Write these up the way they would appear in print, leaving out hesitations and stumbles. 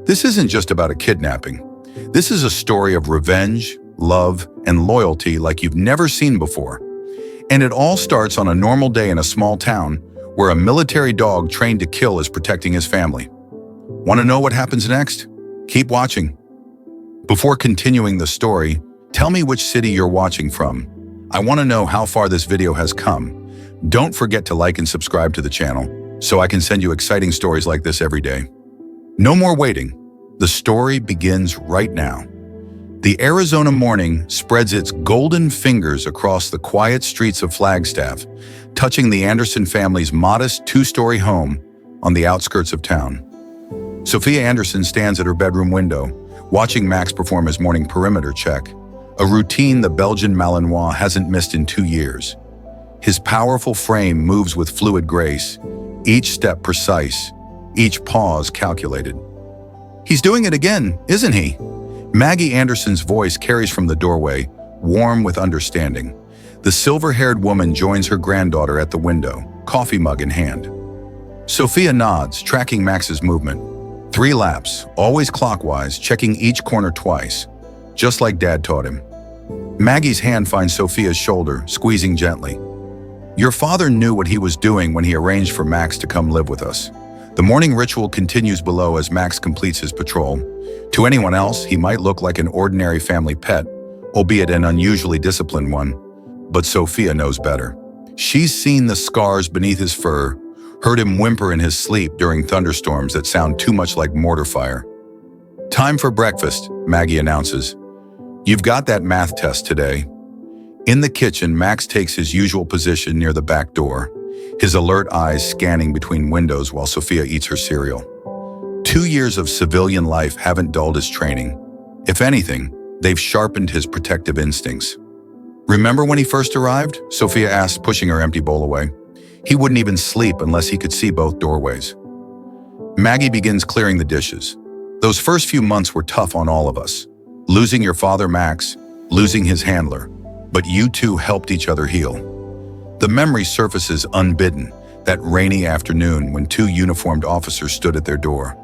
This isn't just about a kidnapping. This is a story of revenge, love, and loyalty like you've never seen before. And it all starts on a normal day in a small town where a military dog trained to kill is protecting his family. Want to know what happens next? Keep watching. Before continuing the story, tell me which city you're watching from. I want to know how far this video has come. Don't forget to like and subscribe to the channel so I can send you exciting stories like this every day. No more waiting. The story begins right now. The Arizona morning spreads its golden fingers across the quiet streets of Flagstaff, touching the Anderson family's modest two-story home on the outskirts of town. Sophia Anderson stands at her bedroom window, watching Max perform his morning perimeter check, a routine the Belgian Malinois hasn't missed in 2 years. His powerful frame moves with fluid grace, each step precise, each pause calculated. "He's doing it again, isn't he?" Maggie Anderson's voice carries from the doorway, warm with understanding. The silver-haired woman joins her granddaughter at the window, coffee mug in hand. Sophia nods, tracking Max's movement. 3 laps, always clockwise, checking each corner twice, just like Dad taught him. Maggie's hand finds Sophia's shoulder, squeezing gently. "Your father knew what he was doing when he arranged for Max to come live with us." The morning ritual continues below as Max completes his patrol. To anyone else, he might look like an ordinary family pet, albeit an unusually disciplined one. But Sophia knows better. She's seen the scars beneath his fur, heard him whimper in his sleep during thunderstorms that sound too much like mortar fire. "Time for breakfast," Maggie announces. "You've got that math test today." In the kitchen, Max takes his usual position near the back door, his alert eyes scanning between windows while Sophia eats her cereal. 2 years of civilian life haven't dulled his training. If anything, they've sharpened his protective instincts. "Remember when he first arrived?" Sophia asks, pushing her empty bowl away. "He wouldn't even sleep unless he could see both doorways." Maggie begins clearing the dishes. "Those first few months were tough on all of us. Losing your father, Max, losing his handler. But you two helped each other heal." The memory surfaces unbidden, that rainy afternoon when 2 uniformed officers stood at their door.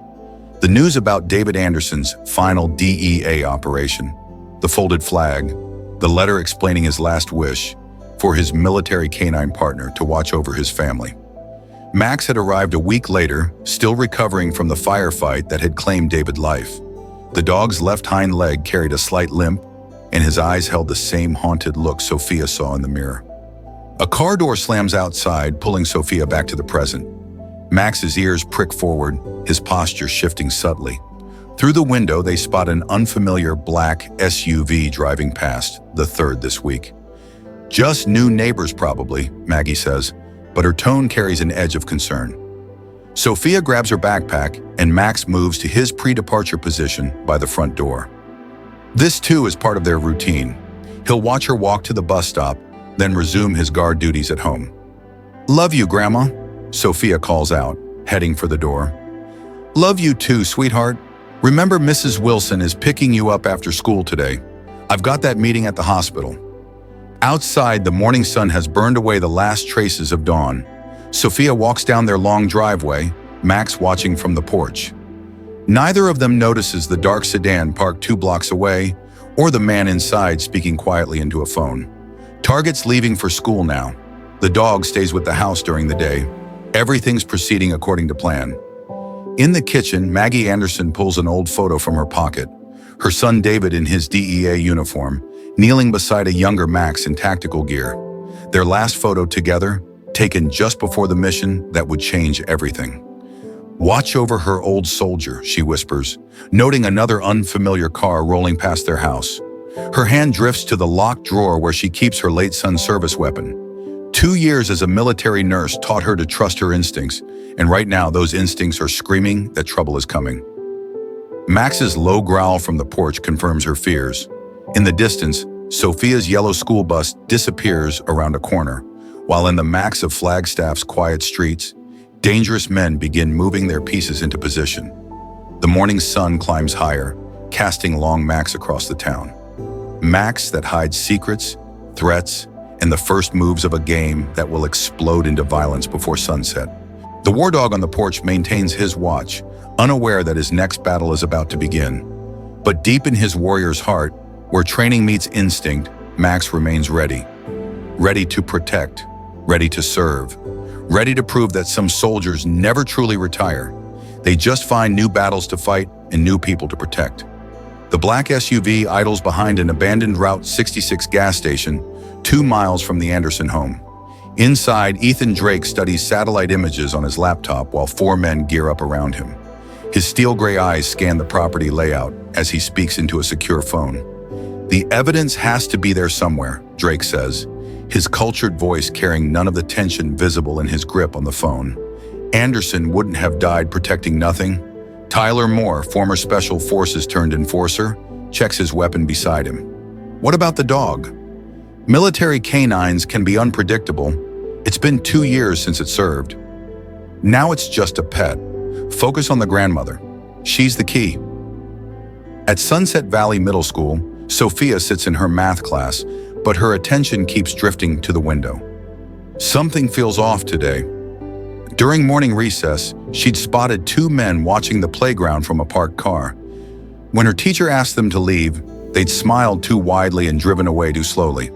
The news about David Anderson's final DEA operation, the folded flag, the letter explaining his last wish for his military canine partner to watch over his family. Max had arrived a week later, still recovering from the firefight that had claimed David's life. The dog's left hind leg carried a slight limp, and his eyes held the same haunted look Sophia saw in the mirror. A car door slams outside, pulling Sophia back to the present. Max's ears prick forward, his posture shifting subtly. Through the window, they spot an unfamiliar black SUV driving past, the 3rd this week. "Just new neighbors probably," Maggie says, but her tone carries an edge of concern. Sophia grabs her backpack, and Max moves to his pre-departure position by the front door. This too is part of their routine. He'll watch her walk to the bus stop, then resume his guard duties at home. "Love you, Grandma," Sophia calls out, heading for the door. "Love you too, sweetheart. Remember Mrs. Wilson is picking you up after school today. I've got that meeting at the hospital." Outside, the morning sun has burned away the last traces of dawn. Sophia walks down their long driveway, Max watching from the porch. Neither of them notices the dark sedan parked 2 blocks away, or the man inside speaking quietly into a phone. Target's leaving for school now. The dog stays with the house during the day. Everything's proceeding according to plan. In the kitchen, Maggie Anderson pulls an old photo from her pocket. Her son David in his DEA uniform, kneeling beside a younger Max in tactical gear. Their last photo together, taken just before the mission that would change everything. "Watch over her, old soldier," she whispers, noting another unfamiliar car rolling past their house. Her hand drifts to the locked drawer where she keeps her late son's service weapon. 2 years as a military nurse taught her to trust her instincts, and right now those instincts are screaming that trouble is coming. Max's low growl from the porch confirms her fears. In the distance, Sophia's yellow school bus disappears around a corner, while in the Max of Flagstaff's quiet streets, dangerous men begin moving their pieces into position. The morning sun climbs higher, casting long Max across the town. Max that hides secrets, threats, and the first moves of a game that will explode into violence before sunset. The war dog on the porch maintains his watch, unaware that his next battle is about to begin. But deep in his warrior's heart, where training meets instinct, Max remains ready. Ready to protect, ready to serve, ready to prove that some soldiers never truly retire. They just find new battles to fight and new people to protect. The black SUV idles behind an abandoned Route 66 gas station, 2 miles from the Anderson home. Inside, Ethan Drake studies satellite images on his laptop while 4 men gear up around him. His steel gray eyes scan the property layout as he speaks into a secure phone. The evidence has to be there somewhere, Drake says, his cultured voice carrying none of the tension visible in his grip on the phone. Anderson wouldn't have died protecting nothing. Tyler Moore, former Special Forces turned enforcer, checks his weapon beside him. What about the dog? Military canines can be unpredictable. It's been 2 years since it served. Now it's just a pet. Focus on the grandmother. She's the key. At Sunset Valley Middle School, Sophia sits in her math class, but her attention keeps drifting to the window. Something feels off today. During morning recess, she'd spotted 2 men watching the playground from a parked car. When her teacher asked them to leave, they'd smiled too widely and driven away too slowly.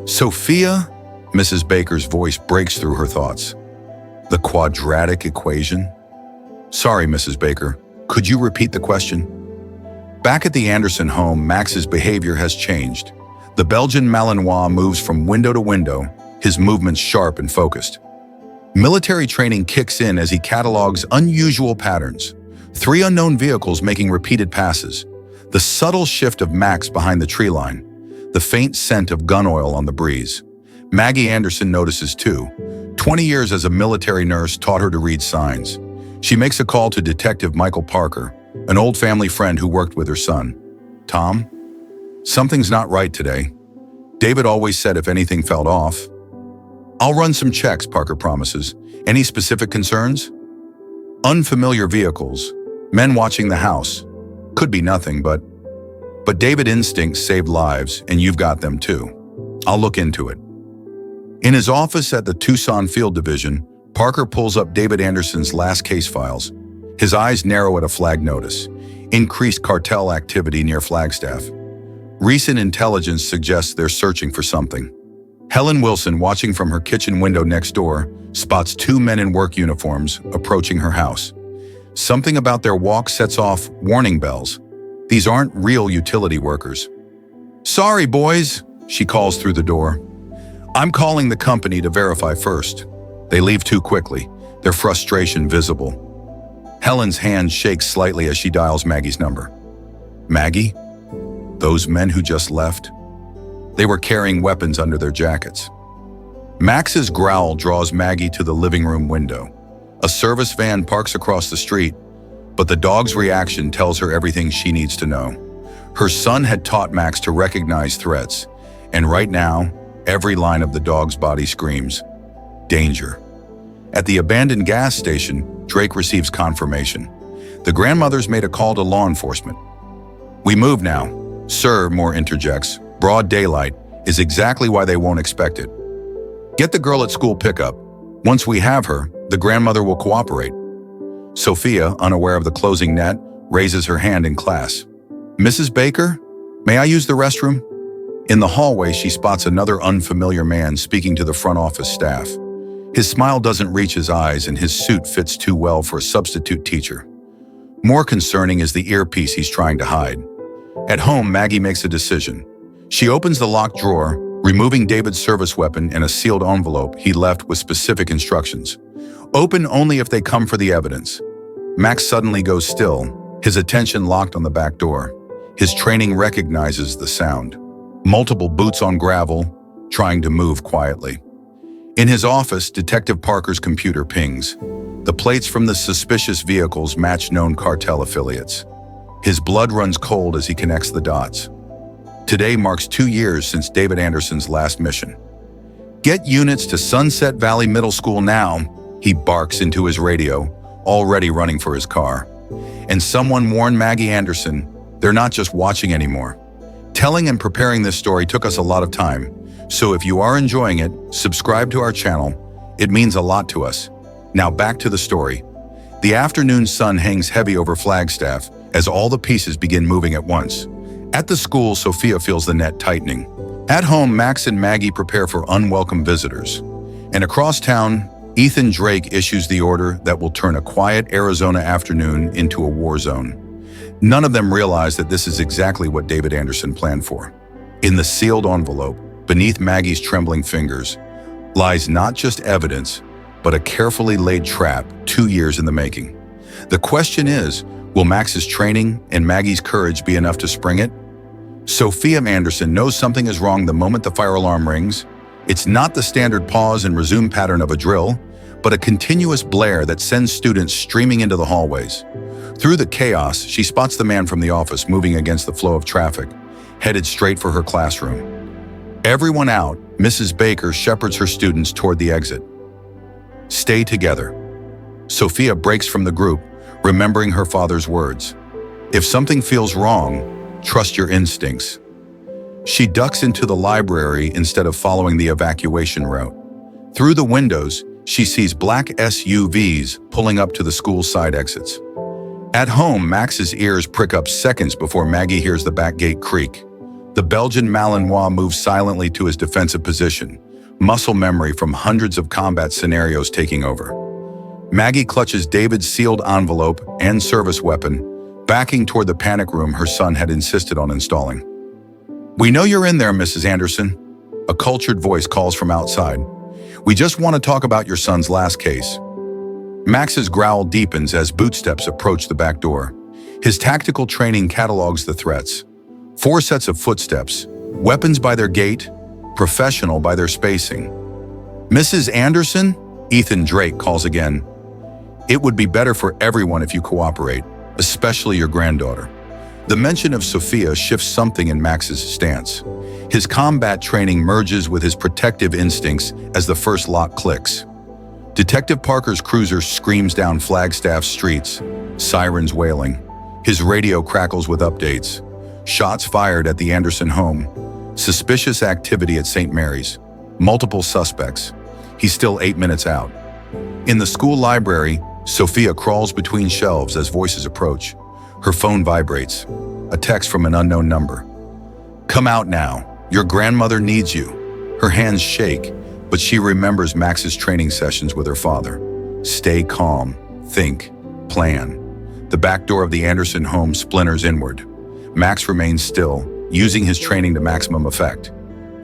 Sophia? Mrs. Baker's voice breaks through her thoughts. The quadratic equation? Sorry, Mrs. Baker. Could you repeat the question? Back at the Anderson home, Max's behavior has changed. The Belgian Malinois moves from window to window, his movements sharp and focused. Military training kicks in as he catalogs unusual patterns. 3 unknown vehicles making repeated passes. The subtle shift of Max behind the tree line. The faint scent of gun oil on the breeze. Maggie Anderson notices too. 20 years as a military nurse taught her to read signs. She makes a call to Detective Michael Parker, an old family friend who worked with her son. Tom? Something's not right today. David always said if anything felt off. I'll run some checks, Parker promises. Any specific concerns? Unfamiliar vehicles. Men watching the house. Could be nothing, but David instincts saved lives, and you've got them too. I'll look into it. In his office at the Tucson Field Division, Parker pulls up David Anderson's last case files. His eyes narrow at a flag notice. Increased cartel activity near Flagstaff. Recent intelligence suggests they're searching for something. Helen Wilson, watching from her kitchen window next door, spots 2 men in work uniforms approaching her house. Something about their walk sets off warning bells. These aren't real utility workers. Sorry, boys, she calls through the door. I'm calling the company to verify first. They leave too quickly, their frustration visible. Helen's hand shakes slightly as she dials Maggie's number. Maggie? Those men who just left? They were carrying weapons under their jackets. Max's growl draws Maggie to the living room window. A service van parks across the street, but the dog's reaction tells her everything she needs to know. Her son had taught Max to recognize threats, and right now, every line of the dog's body screams, danger. At the abandoned gas station, Drake receives confirmation. The grandmother's made a call to law enforcement. We move now. Sir, Moore interjects, broad daylight is exactly why they won't expect it. Get the girl at school pickup. Once we have her, the grandmother will cooperate. Sophia, unaware of the closing net, raises her hand in class. Mrs. Baker, may I use the restroom? In the hallway, she spots another unfamiliar man speaking to the front office staff. His smile doesn't reach his eyes and his suit fits too well for a substitute teacher. More concerning is the earpiece he's trying to hide. At home, Maggie makes a decision. She opens the locked drawer, removing David's service weapon and a sealed envelope he left with specific instructions. Open only if they come for the evidence. Max suddenly goes still, his attention locked on the back door. His training recognizes the sound. Multiple boots on gravel, trying to move quietly. In his office, Detective Parker's computer pings. The plates from the suspicious vehicles match known cartel affiliates. His blood runs cold as he connects the dots. Today marks 2 years since David Anderson's last mission. Get units to Sunset Valley Middle School now, he barks into his radio, already running for his car. And someone warned Maggie Anderson, they're not just watching anymore. Telling and preparing this story took us a lot of time, so if you are enjoying it, subscribe to our channel. It means a lot to us. Now back to the story. The afternoon sun hangs heavy over Flagstaff as all the pieces begin moving at once. At the school, Sophia feels the net tightening. At home, Max and Maggie prepare for unwelcome visitors. And across town, Ethan Drake issues the order that will turn a quiet Arizona afternoon into a war zone. None of them realize that this is exactly what David Anderson planned for. In the sealed envelope, beneath Maggie's trembling fingers, lies not just evidence, but a carefully laid trap 2 years in the making. The question is, will Max's training and Maggie's courage be enough to spring it? Sophia Anderson knows something is wrong the moment the fire alarm rings. It's not the standard pause and resume pattern of a drill, but a continuous blare that sends students streaming into the hallways. Through the chaos, she spots the man from the office moving against the flow of traffic, headed straight for her classroom. Everyone out, Mrs. Baker shepherds her students toward the exit. Stay together. Sophia breaks from the group, remembering her father's words. If something feels wrong, trust your instincts. She ducks into the library instead of following the evacuation route. Through the windows, she sees black SUVs pulling up to the school's side exits. At home, Max's ears prick up seconds before Maggie hears the back gate creak. The Belgian Malinois moves silently to his defensive position, muscle memory from hundreds of combat scenarios taking over. Maggie clutches David's sealed envelope and service weapon, backing toward the panic room her son had insisted on installing. "We know you're in there, Mrs. Anderson," a cultured voice calls from outside. "We just want to talk about your son's last case." Max's growl deepens as bootsteps approach the back door. His tactical training catalogs the threats. 4 sets of footsteps, weapons by their gait, professional by their spacing. "Mrs. Anderson?" Ethan Drake calls again. "It would be better for everyone if you cooperate, especially your granddaughter." The mention of Sophia shifts something in Max's stance. His combat training merges with his protective instincts as the first lock clicks. Detective Parker's cruiser screams down Flagstaff streets, sirens wailing. His radio crackles with updates. Shots fired at the Anderson home. Suspicious activity at St. Mary's. Multiple suspects. He's still 8 minutes out. In the school library, Sophia crawls between shelves as voices approach. Her phone vibrates. A text from an unknown number. "Come out now. Your grandmother needs you." Her hands shake, but she remembers Max's training sessions with her father. Stay calm. Think. Plan. The back door of the Anderson home splinters inward. Max remains still, using his training to maximum effect.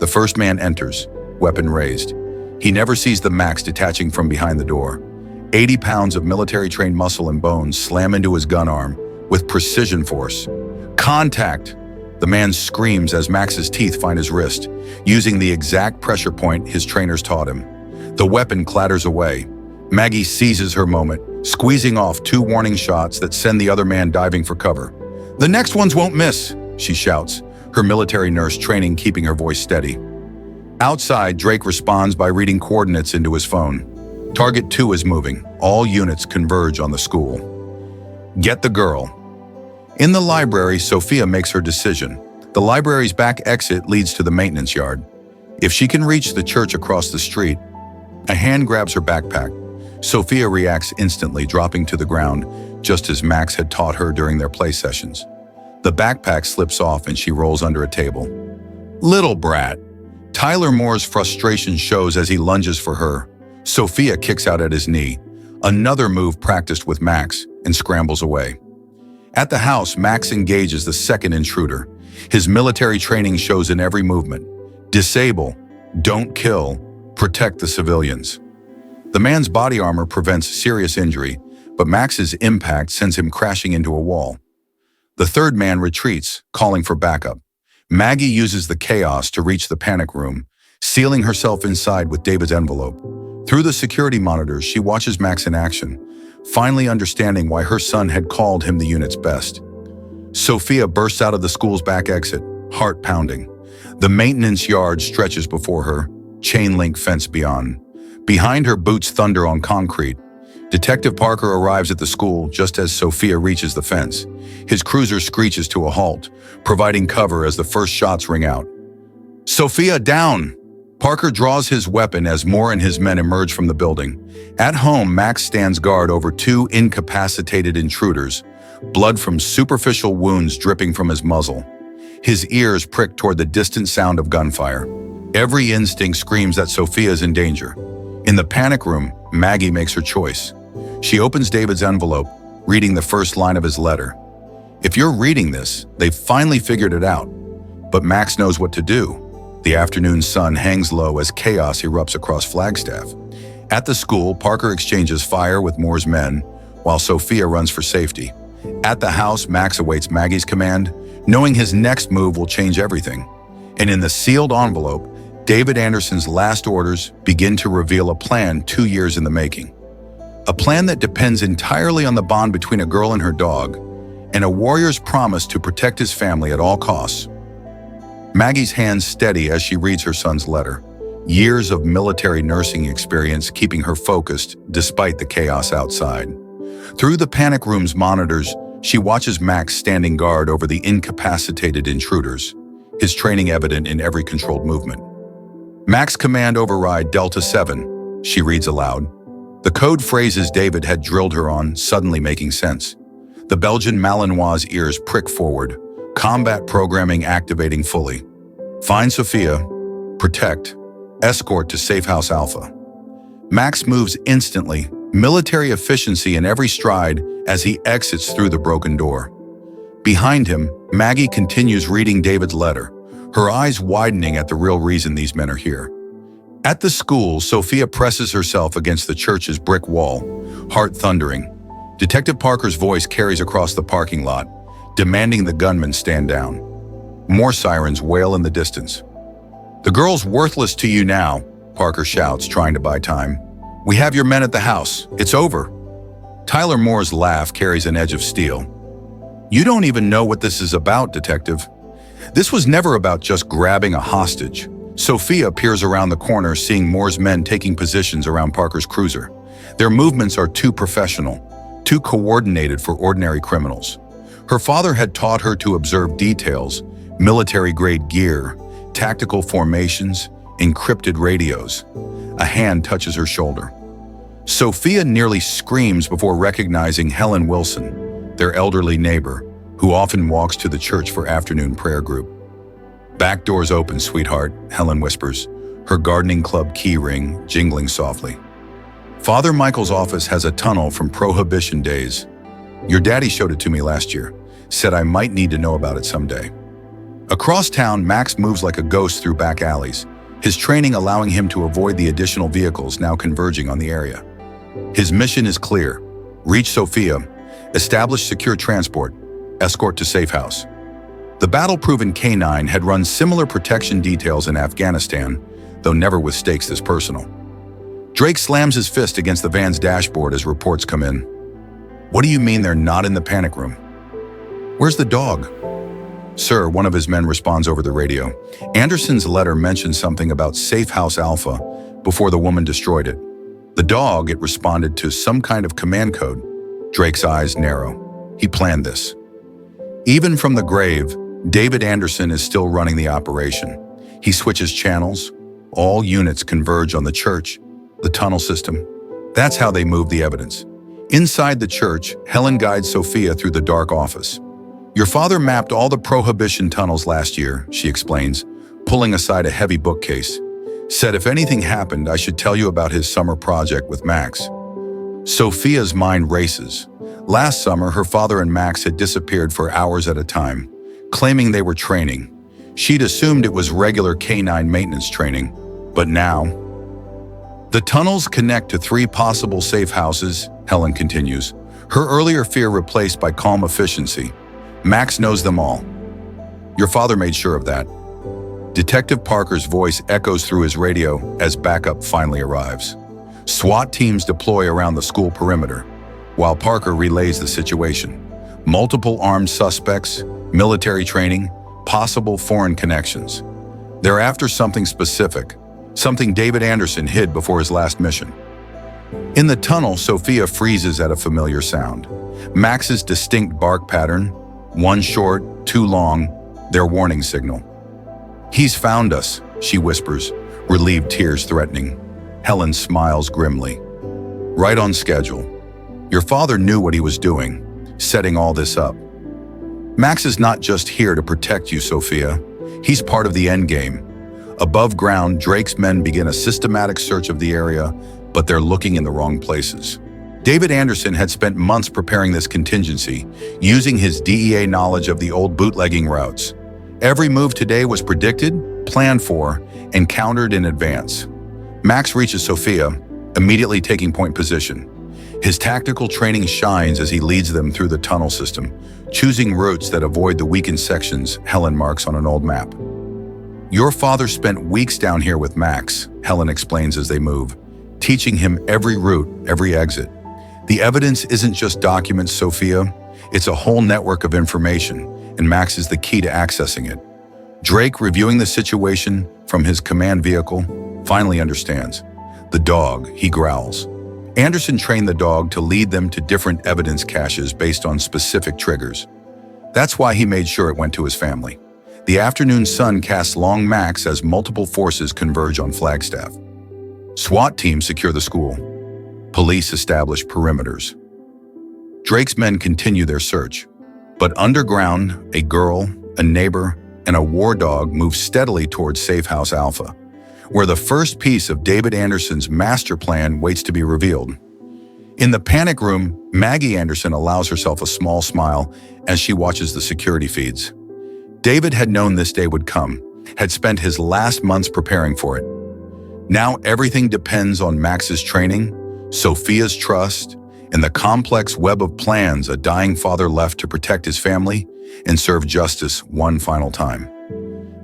The first man enters, weapon raised. He never sees the Max detaching from behind the door. 80 pounds of military-trained muscle and bones slam into his gun arm with precision force. "Contact!" The man screams as Max's teeth find his wrist, using the exact pressure point his trainers taught him. The weapon clatters away. Maggie seizes her moment, squeezing off 2 warning shots that send the other man diving for cover. "The next ones won't miss," she shouts, her military nurse training keeping her voice steady. Outside, Drake responds by reading coordinates into his phone. Target 2 is moving. All units converge on the school. Get the girl. In the library, Sophia makes her decision. The library's back exit leads to the maintenance yard. If she can reach the church across the street, a hand grabs her backpack. Sophia reacts instantly, dropping to the ground, just as Max had taught her during their play sessions. The backpack slips off and she rolls under a table. "Little brat." Tyler Moore's frustration shows as he lunges for her. Sophia kicks out at his knee, another move practiced with Max, and scrambles away. At the house, Max engages the second intruder. His military training shows in every movement. Disable, don't kill, protect the civilians. The man's body armor prevents serious injury, but Max's impact sends him crashing into a wall. The third man retreats, calling for backup. Maggie uses the chaos to reach the panic room, sealing herself inside with David's envelope. Through the security monitors, she watches Max in action, finally understanding why her son had called him the unit's best. Sophia bursts out of the school's back exit, heart pounding. The maintenance yard stretches before her, chain link fence beyond. Behind her, boots thunder on concrete. Detective Parker arrives at the school just as Sophia reaches the fence. His cruiser screeches to a halt, providing cover as the first shots ring out. "Sophia, down!" Parker draws his weapon as Moore and his men emerge from the building. At home, Max stands guard over two incapacitated intruders, blood from superficial wounds dripping from his muzzle. His ears prick toward the distant sound of gunfire. Every instinct screams that Sophia is in danger. In the panic room, Maggie makes her choice. She opens David's envelope, reading the first line of his letter. If you're reading this, they've finally figured it out. But Max knows what to do. The afternoon sun hangs low as chaos erupts across Flagstaff. At the school, Parker exchanges fire with Moore's men, while Sophia runs for safety. At the house, Max awaits Maggie's command, knowing his next move will change everything. And in the sealed envelope, David Anderson's last orders begin to reveal a plan 2 years in the making. A plan that depends entirely on the bond between a girl and her dog, and a warrior's promise to protect his family at all costs. Maggie's hands steady as she reads her son's letter. Years of military nursing experience keeping her focused despite the chaos outside. Through the panic room's monitors, she watches Max standing guard over the incapacitated intruders, his training evident in every controlled movement. Max command override Delta 7, she reads aloud. The code phrases David had drilled her on suddenly making sense. The Belgian Malinois' ears prick forward, combat programming activating fully. Find Sophia, protect, escort to Safe House Alpha. Max moves instantly, military efficiency in every stride as he exits through the broken door. Behind him, Maggie continues reading David's letter, her eyes widening at the real reason these men are here. At the school, Sophia presses herself against the church's brick wall, heart thundering. Detective Parker's voice carries across the parking lot, demanding the gunmen stand down. More sirens wail in the distance. "The girl's worthless to you now," Parker shouts, trying to buy time. "We have your men at the house. It's over." Tyler Moore's laugh carries an edge of steel. "You don't even know what this is about, Detective. This was never about just grabbing a hostage." Sophia peers around the corner, seeing Moore's men taking positions around Parker's cruiser. Their movements are too professional, too coordinated for ordinary criminals. Her father had taught her to observe details, military-grade gear, tactical formations, encrypted radios. A hand touches her shoulder. Sophia nearly screams before recognizing Helen Wilson, their elderly neighbor, who often walks to the church for afternoon prayer group. "Back door's open, sweetheart," Helen whispers, her gardening club key ring jingling softly. "Father Michael's office has a tunnel from Prohibition days. Your daddy showed it to me last year, said I might need to know about it someday." Across town, Max moves like a ghost through back alleys, his training allowing him to avoid the additional vehicles now converging on the area. His mission is clear: reach Sophia, establish secure transport, escort to Safe House. The battle-proven K-9 had run similar protection details in Afghanistan, though never with stakes this personal. Drake slams his fist against the van's dashboard as reports come in. "What do you mean they're not in the panic room? Where's the dog?" "Sir," one of his men responds over the radio. "Anderson's letter mentioned something about Safe House Alpha before the woman destroyed it. The dog," it responded to some kind of command code. Drake's eyes narrow. He planned this. Even from the grave, David Anderson is still running the operation. He switches channels. All units converge on the church, the tunnel system. That's how they move the evidence. Inside the church, Helen guides Sophia through the dark office. "Your father mapped all the Prohibition tunnels last year," she explains, pulling aside a heavy bookcase. "Said if anything happened, I should tell you about his summer project with Max." Sophia's mind races. Last summer, her father and Max had disappeared for hours at a time, claiming they were training. She'd assumed it was regular K-9 maintenance training, but now... "The tunnels connect to 3 possible safe houses," Helen continues, her earlier fear replaced by calm efficiency. "Max knows them all. Your father made sure of that." Detective Parker's voice echoes through his radio as backup finally arrives. SWAT teams deploy around the school perimeter, while Parker relays the situation. Multiple armed suspects, military training, possible foreign connections. They're after something specific, something David Anderson hid before his last mission. In the tunnel, Sophia freezes at a familiar sound. Max's distinct bark pattern, one short, two long, their warning signal. "He's found us," she whispers, relieved tears threatening. Helen smiles grimly. Right on schedule. Your father knew what he was doing, setting all this up. Max is not just here to protect you, Sophia. He's part of the endgame. Above ground, Drake's men begin a systematic search of the area, but they're looking in the wrong places. David Anderson had spent months preparing this contingency, using his DEA knowledge of the old bootlegging routes. Every move today was predicted, planned for, and countered in advance. Max reaches Sophia, immediately taking point position. His tactical training shines as he leads them through the tunnel system, choosing routes that avoid the weakened sections Helen marks on an old map. Your father spent weeks down here with Max, Helen explains as they move, teaching him every route, every exit. The evidence isn't just documents, Sophia. It's a whole network of information, and Max is the key to accessing it. Drake, reviewing the situation from his command vehicle, finally understands. The dog, he growls. Anderson trained the dog to lead them to different evidence caches based on specific triggers. That's why he made sure it went to his family. The afternoon sun casts long Max as multiple forces converge on Flagstaff. SWAT teams secure the school. Police establish perimeters. Drake's men continue their search. But underground, a girl, a neighbor, and a war dog move steadily towards Safe House Alpha, where the first piece of David Anderson's master plan waits to be revealed. In the panic room, Maggie Anderson allows herself a small smile as she watches the security feeds. David had known this day would come, had spent his last months preparing for it. Now everything depends on Max's training, Sophia's trust, and the complex web of plans a dying father left to protect his family and serve justice one final time.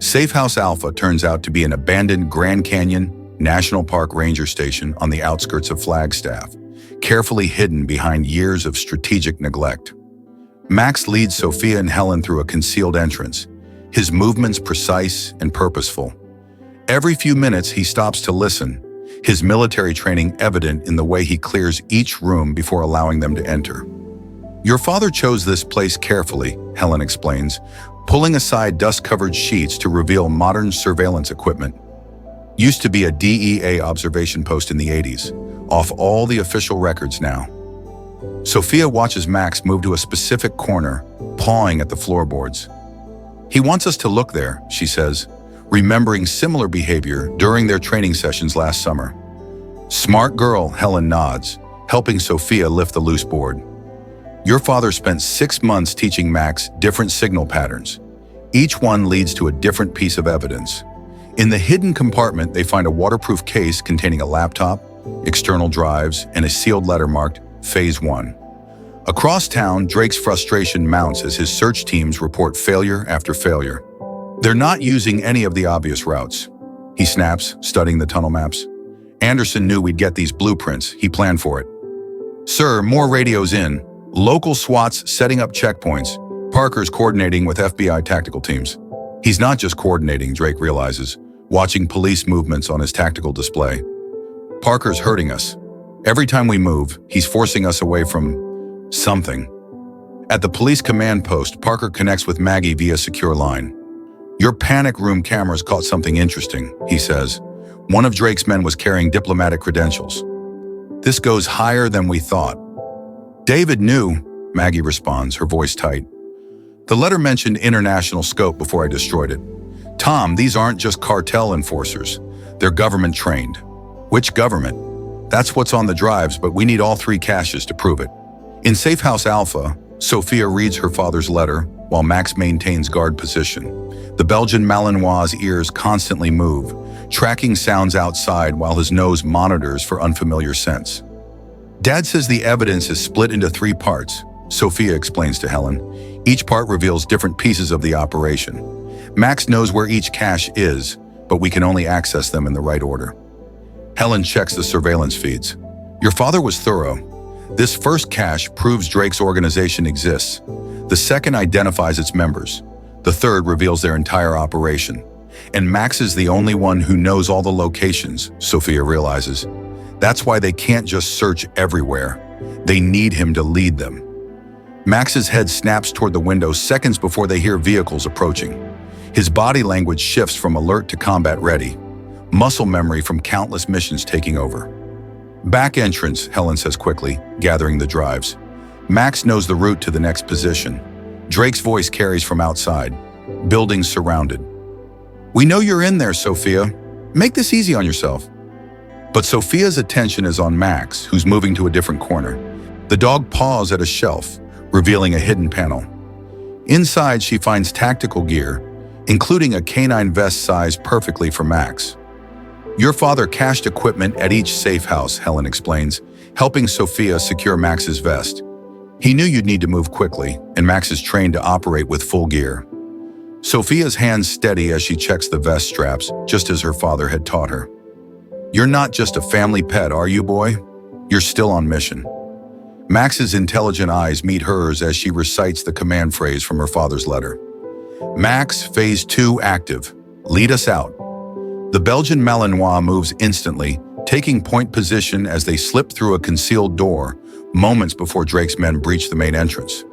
Safe House Alpha turns out to be an abandoned Grand Canyon National Park ranger station on the outskirts of Flagstaff, carefully hidden behind years of strategic neglect. Max leads Sophia and Helen through a concealed entrance, his movements precise and purposeful. Every few minutes he stops to listen, his military training evident in the way he clears each room before allowing them to enter. Your father chose this place carefully, Helen explains, pulling aside dust-covered sheets to reveal modern surveillance equipment. Used to be a DEA observation post in the 80s, off all the official records now. Sophia watches Max move to a specific corner, pawing at the floorboards. He wants us to look there, she says, remembering similar behavior during their training sessions last summer. Smart girl, Helen nods, helping Sophia lift the loose board. Your father spent 6 months teaching Max different signal patterns. Each one leads to a different piece of evidence. In the hidden compartment, they find a waterproof case containing a laptop, external drives, and a sealed letter marked Phase 1. Across town, Drake's frustration mounts as his search teams report failure after failure. They're not using any of the obvious routes. He snaps, studying the tunnel maps. Anderson knew we'd get these blueprints. He planned for it. Sir, more radios in. Local SWATs setting up checkpoints. Parker's coordinating with FBI tactical teams. He's not just coordinating, Drake realizes, watching police movements on his tactical display. Parker's hurting us. Every time we move, he's forcing us away from something. At the police command post, Parker connects with Maggie via secure line. Your panic room cameras caught something interesting, he says. One of Drake's men was carrying diplomatic credentials. This goes higher than we thought. David knew, Maggie responds, her voice tight. The letter mentioned international scope before I destroyed it. Tom, these aren't just cartel enforcers. They're government trained. Which government? That's what's on the drives, but we need all 3 caches to prove it. In Safe House Alpha, Sophia reads her father's letter while Max maintains guard position. The Belgian Malinois' ears constantly move, tracking sounds outside while his nose monitors for unfamiliar scents. Dad says the evidence is split into 3 parts, Sophia explains to Helen. Each part reveals different pieces of the operation. Max knows where each cache is, but we can only access them in the right order. Helen checks the surveillance feeds. Your father was thorough. This first cache proves Drake's organization exists. The second identifies its members. The third reveals their entire operation. And Max is the only one who knows all the locations, Sophia realizes. That's why they can't just search everywhere. They need him to lead them. Max's head snaps toward the window seconds before they hear vehicles approaching. His body language shifts from alert to combat ready. muscle memory from countless missions taking over. Back entrance, Helen says quickly, gathering the drives. Max knows the route to the next position. Drake's voice carries from outside. Buildings surrounded. We know you're in there, Sophia. Make this easy on yourself. But Sophia's attention is on Max, who's moving to a different corner. The dog paws at a shelf, revealing a hidden panel. Inside, she finds tactical gear, including a canine vest sized perfectly for Max. Your father cached equipment at each safe house, Helen explains, helping Sophia secure Max's vest. He knew you'd need to move quickly, and Max is trained to operate with full gear. Sophia's hands steady as she checks the vest straps, just as her father had taught her. You're not just a family pet, are you, boy? You're still on mission. Max's intelligent eyes meet hers as she recites the command phrase from her father's letter. Max, Phase 2 active. Lead us out. The Belgian Malinois moves instantly, taking point position as they slip through a concealed door, moments before Drake's men breach the main entrance.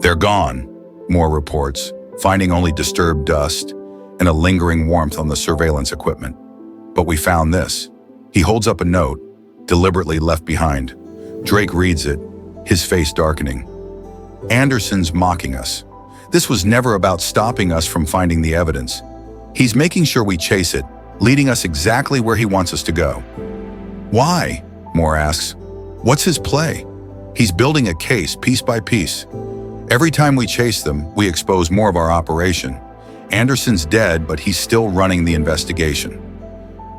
They're gone, Moore reports, finding only disturbed dust and a lingering warmth on the surveillance equipment. But we found this. He holds up a note, deliberately left behind. Drake reads it, his face darkening. Anderson's mocking us. This was never about stopping us from finding the evidence. He's making sure we chase it, leading us exactly where he wants us to go. Why? Moore asks. What's his play? He's building a case piece by piece. Every time we chase them, we expose more of our operation. Anderson's dead, but he's still running the investigation.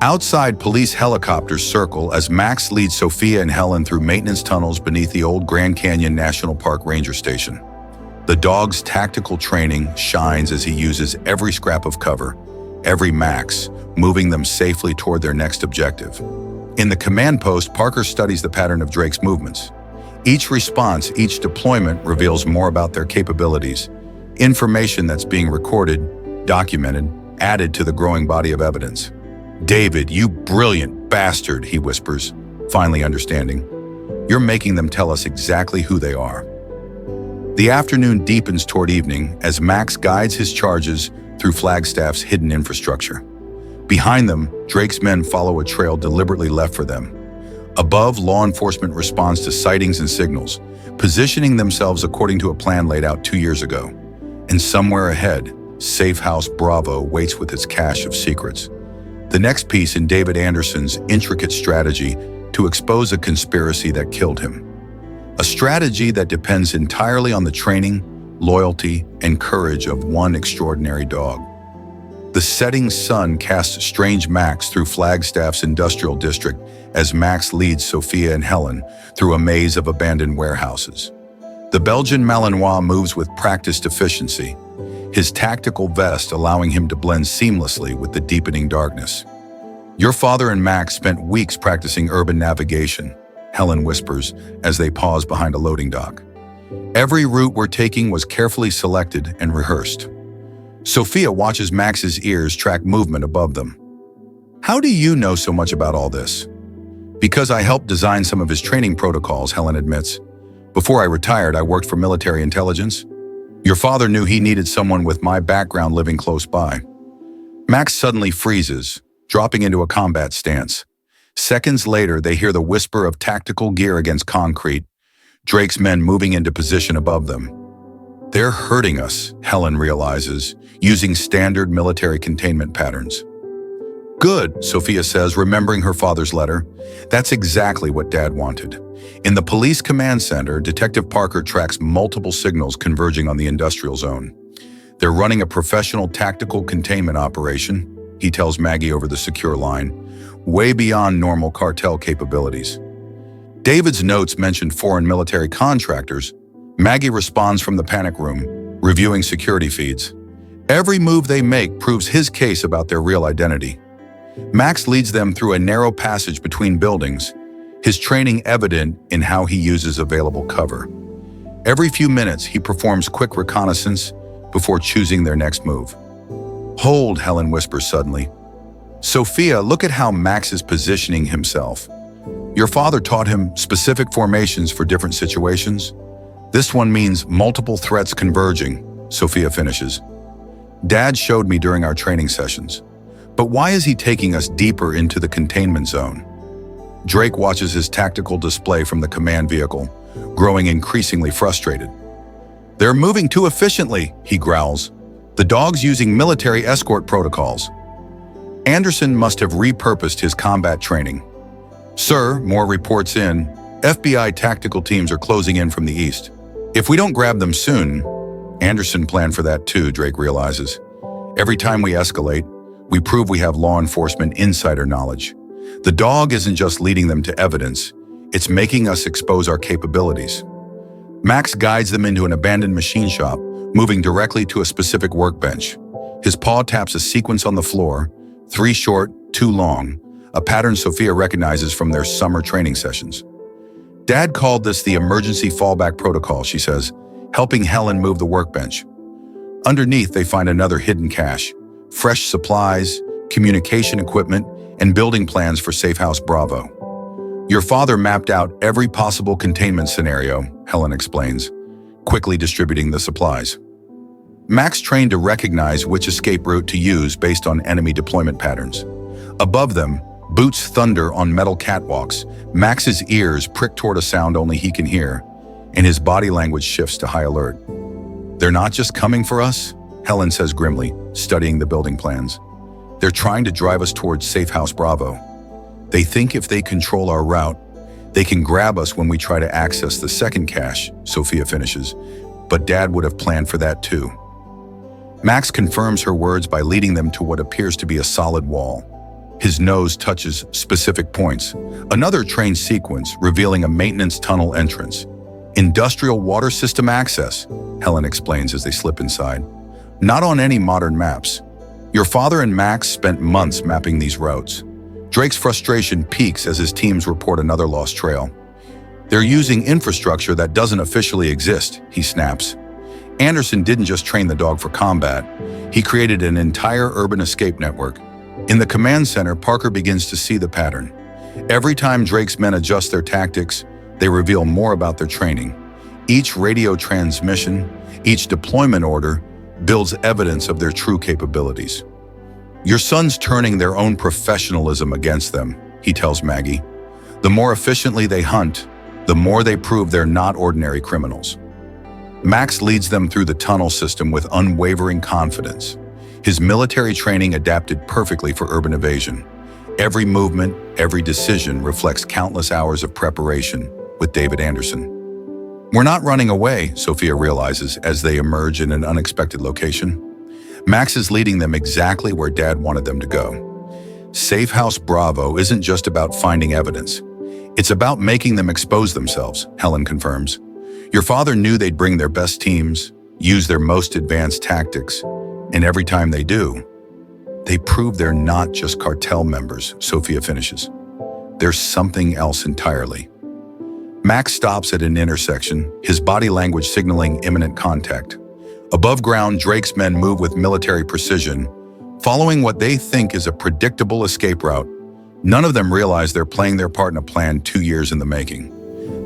Outside, police helicopters circle as Max leads Sophia and Helen through maintenance tunnels beneath the old Grand Canyon National Park Ranger Station. The dog's tactical training shines as he uses every scrap of cover, every Max, moving them safely toward their next objective. In the command post, Parker studies the pattern of Drake's movements. Each response, each deployment reveals more about their capabilities, information that's being recorded, documented, added to the growing body of evidence. David, you brilliant bastard, he whispers, finally understanding. You're making them tell us exactly who they are. The afternoon deepens toward evening as Max guides his charges through Flagstaff's hidden infrastructure. Behind them, Drake's men follow a trail deliberately left for them. Above, law enforcement responds to sightings and signals, positioning themselves according to a plan laid out 2 years ago. And somewhere ahead, Safe House Bravo waits with its cache of secrets. The next piece in David Anderson's intricate strategy to expose a conspiracy that killed him. A strategy that depends entirely on the training, loyalty, and courage of one extraordinary dog. The setting sun casts strange Max through Flagstaff's industrial district as Max leads Sophia and Helen through a maze of abandoned warehouses. The Belgian Malinois moves with practiced efficiency, his tactical vest allowing him to blend seamlessly with the deepening darkness. Your father and Max spent weeks practicing urban navigation, Helen whispers as they pause behind a loading dock. Every route we're taking was carefully selected and rehearsed. Sophia watches Max's ears track movement above them. How do you know so much about all this? Because I helped design some of his training protocols, Helen admits. Before I retired, I worked for military intelligence. Your father knew he needed someone with my background living close by. Max suddenly freezes, dropping into a combat stance. Seconds later, they hear the whisper of tactical gear against concrete, Drake's men moving into position above them. They're hurting us, Helen realizes, using standard military containment patterns. Good, Sophia says, remembering her father's letter. That's exactly what Dad wanted. In the police command center, Detective Parker tracks multiple signals converging on the industrial zone. They're running a professional tactical containment operation, he tells Maggie over the secure line, way beyond normal cartel capabilities. David's notes mentioned foreign military contractors. Maggie responds from the panic room, reviewing security feeds. Every move they make proves his case about their real identity. Max leads them through a narrow passage between buildings, his training evident in how he uses available cover. Every few minutes, he performs quick reconnaissance before choosing their next move. Hold, Helen whispers suddenly. Sophia, look at how Max is positioning himself. Your father taught him specific formations for different situations. This one means multiple threats converging, Sophia finishes. Dad showed me during our training sessions. But why is he taking us deeper into the containment zone? Drake watches his tactical display from the command vehicle, growing increasingly frustrated. "They're moving too efficiently," he growls. "The dog's using military escort protocols." Anderson must have repurposed his combat training. "Sir," Moore reports in, "FBI tactical teams are closing in from the east. If we don't grab them soon..." Anderson planned for that too, Drake realizes. "Every time we escalate, we prove we have law enforcement insider knowledge. The dog isn't just leading them to evidence, it's making us expose our capabilities." Max guides them into an abandoned machine shop, moving directly to a specific workbench. His paw taps a sequence on the floor, 3 short, 2 long, a pattern Sophia recognizes from their summer training sessions. "Dad called this the emergency fallback protocol," she says, helping Helen move the workbench. Underneath, they find another hidden cache: fresh supplies, communication equipment, and building plans for Safe House Bravo. "Your father mapped out every possible containment scenario," Helen explains, quickly distributing the supplies. Max trained to recognize which escape route to use based on enemy deployment patterns. Above them, boots thunder on metal catwalks. Max's ears prick toward a sound only he can hear, and his body language shifts to high alert. "They're not just coming for us," Helen says grimly, studying the building plans. "They're trying to drive us towards Safe House Bravo. They think if they control our route, they can grab us when we try to access the second cache," Sophia finishes. "But Dad would have planned for that too." Max confirms her words by leading them to what appears to be a solid wall. His nose touches specific points. Another train sequence revealing a maintenance tunnel entrance. "Industrial water system access," Helen explains as they slip inside. "Not on any modern maps. Your father and Max spent months mapping these routes." Drake's frustration peaks as his teams report another lost trail. "They're using infrastructure that doesn't officially exist," he snaps. Anderson didn't just train the dog for combat. He created an entire urban escape network. In the command center, Parker begins to see the pattern. Every time Drake's men adjust their tactics, they reveal more about their training. Each radio transmission, each deployment order, builds evidence of their true capabilities. "Your son's turning their own professionalism against them," he tells Maggie. "The more efficiently they hunt, the more they prove they're not ordinary criminals." Max leads them through the tunnel system with unwavering confidence. His military training adapted perfectly for urban evasion. Every movement, every decision reflects countless hours of preparation with David Anderson. "We're not running away," Sophia realizes as they emerge in an unexpected location. Max is leading them exactly where Dad wanted them to go. Safe House Bravo isn't just about finding evidence. It's about making them expose themselves, Helen confirms. "Your father knew they'd bring their best teams, use their most advanced tactics, and every time they do, they prove they're not just cartel members," Sophia finishes. "There's something else entirely." Max stops at an intersection, his body language signaling imminent contact. Above ground, Drake's men move with military precision, following what they think is a predictable escape route. None of them realize they're playing their part in a plan 2 years in the making.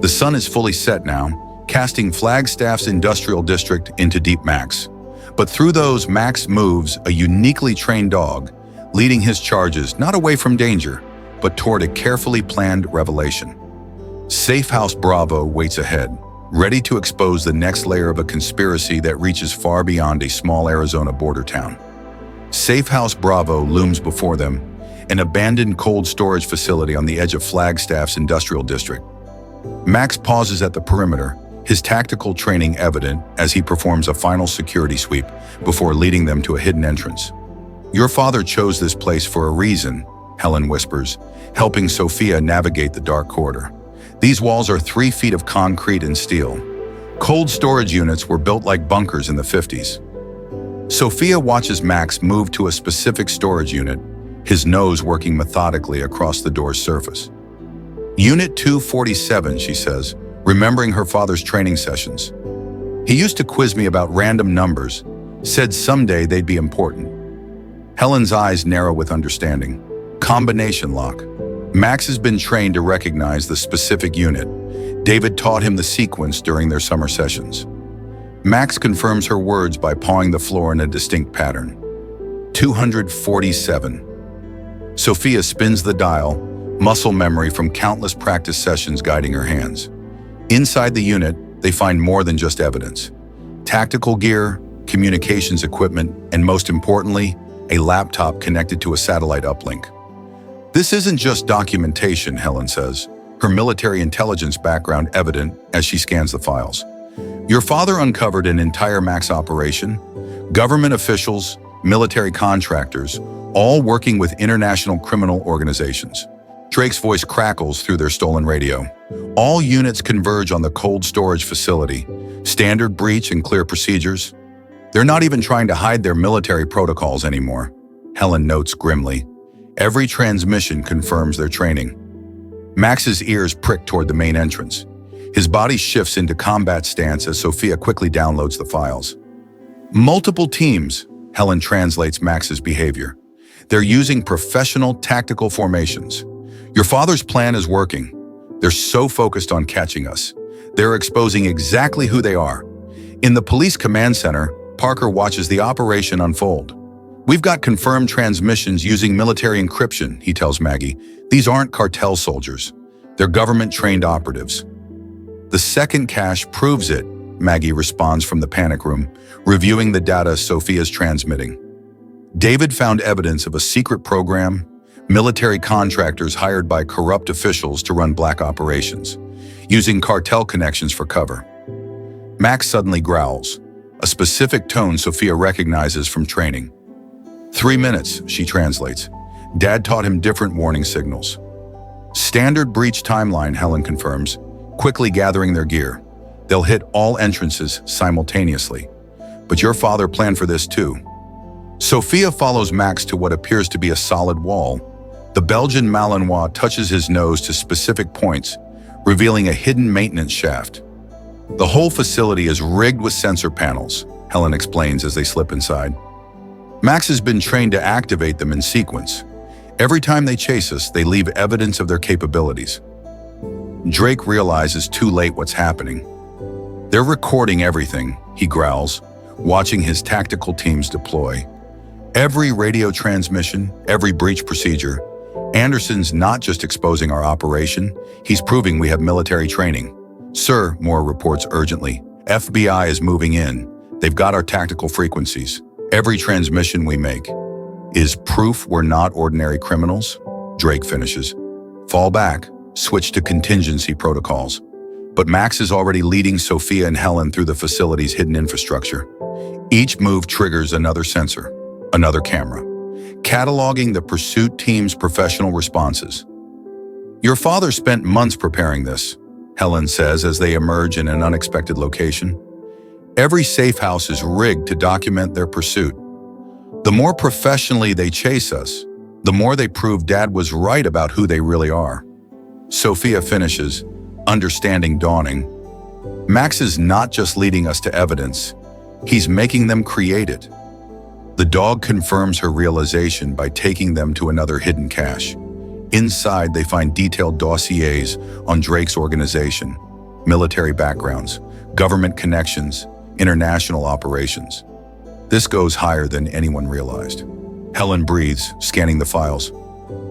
The sun is fully set now, casting Flagstaff's industrial district into deep Max. But through those, Max moves a uniquely trained dog, leading his charges not away from danger, but toward a carefully planned revelation. Safe House Bravo waits ahead, ready to expose the next layer of a conspiracy that reaches far beyond a small Arizona border town. Safe House Bravo looms before them, an abandoned cold storage facility on the edge of Flagstaff's industrial district. Max pauses at the perimeter, his tactical training evident as he performs a final security sweep before leading them to a hidden entrance. "Your father chose this place for a reason," Helen whispers, helping Sophia navigate the dark corridor. "These walls are 3 feet of concrete and steel. Cold storage units were built like bunkers in the 50s. Sophia watches Max move to a specific storage unit, his nose working methodically across the door's surface. "Unit 247, she says, remembering her father's training sessions. "He used to quiz me about random numbers, said someday they'd be important." Helen's eyes narrow with understanding. Combination lock. Max has been trained to recognize the specific unit. David taught him the sequence during their summer sessions. Max confirms her words by pawing the floor in a distinct pattern. 247. Sophia spins the dial, muscle memory from countless practice sessions guiding her hands. Inside the unit, they find more than just evidence. Tactical gear, communications equipment, and most importantly, a laptop connected to a satellite uplink. This isn't just documentation, Helen says, her military intelligence background evident as she scans the files. Your father uncovered an entire Max operation, government officials, military contractors, all working with international criminal organizations. Drake's voice crackles through their stolen radio. All units converge on the cold storage facility, standard breach and clear procedures. They're not even trying to hide their military protocols anymore, Helen notes grimly. Every transmission confirms their training. Max's ears prick toward the main entrance. His body shifts into combat stance as Sophia quickly downloads the files. Multiple teams, Helen translates Max's behavior. They're using professional tactical formations. Your father's plan is working. They're so focused on catching us. They're exposing exactly who they are. In the police command center, Parker watches the operation unfold. We've got confirmed transmissions using military encryption, he tells Maggie. These aren't cartel soldiers. They're government-trained operatives. The second cache proves it, Maggie responds from the panic room, reviewing the data Sophia's transmitting. David found evidence of a secret program, military contractors hired by corrupt officials to run black operations, using cartel connections for cover. Max suddenly growls, a specific tone Sophia recognizes from training. 3 minutes, she translates. Dad taught him different warning signals. Standard breach timeline, Helen confirms, quickly gathering their gear. They'll hit all entrances simultaneously. But your father planned for this too. Sophia follows Max to what appears to be a solid wall. The Belgian Malinois touches his nose to specific points, revealing a hidden maintenance shaft. The whole facility is rigged with sensor panels, Helen explains as they slip inside. Max has been trained to activate them in sequence. Every time they chase us, they leave evidence of their capabilities. Drake realizes too late what's happening. They're recording everything, he growls, watching his tactical teams deploy. Every radio transmission, every breach procedure. Anderson's not just exposing our operation, he's proving we have military training. Sir, Moore reports urgently, FBI is moving in. They've got our tactical frequencies. Every transmission we make is proof we're not ordinary criminals, Drake finishes. Fall back, switch to contingency protocols. But Max is already leading Sophia and Helen through the facility's hidden infrastructure. Each move triggers another sensor, another camera, cataloging the pursuit team's professional responses. Your father spent months preparing this, Helen says as they emerge in an unexpected location. Every safe house is rigged to document their pursuit. The more professionally they chase us, the more they prove Dad was right about who they really are. Sophia finishes, understanding dawning. Max is not just leading us to evidence, he's making them create it. The dog confirms her realization by taking them to another hidden cache. Inside, they find detailed dossiers on Drake's organization, military backgrounds, government connections, international operations. This goes higher than anyone realized. Helen breathes, scanning the files.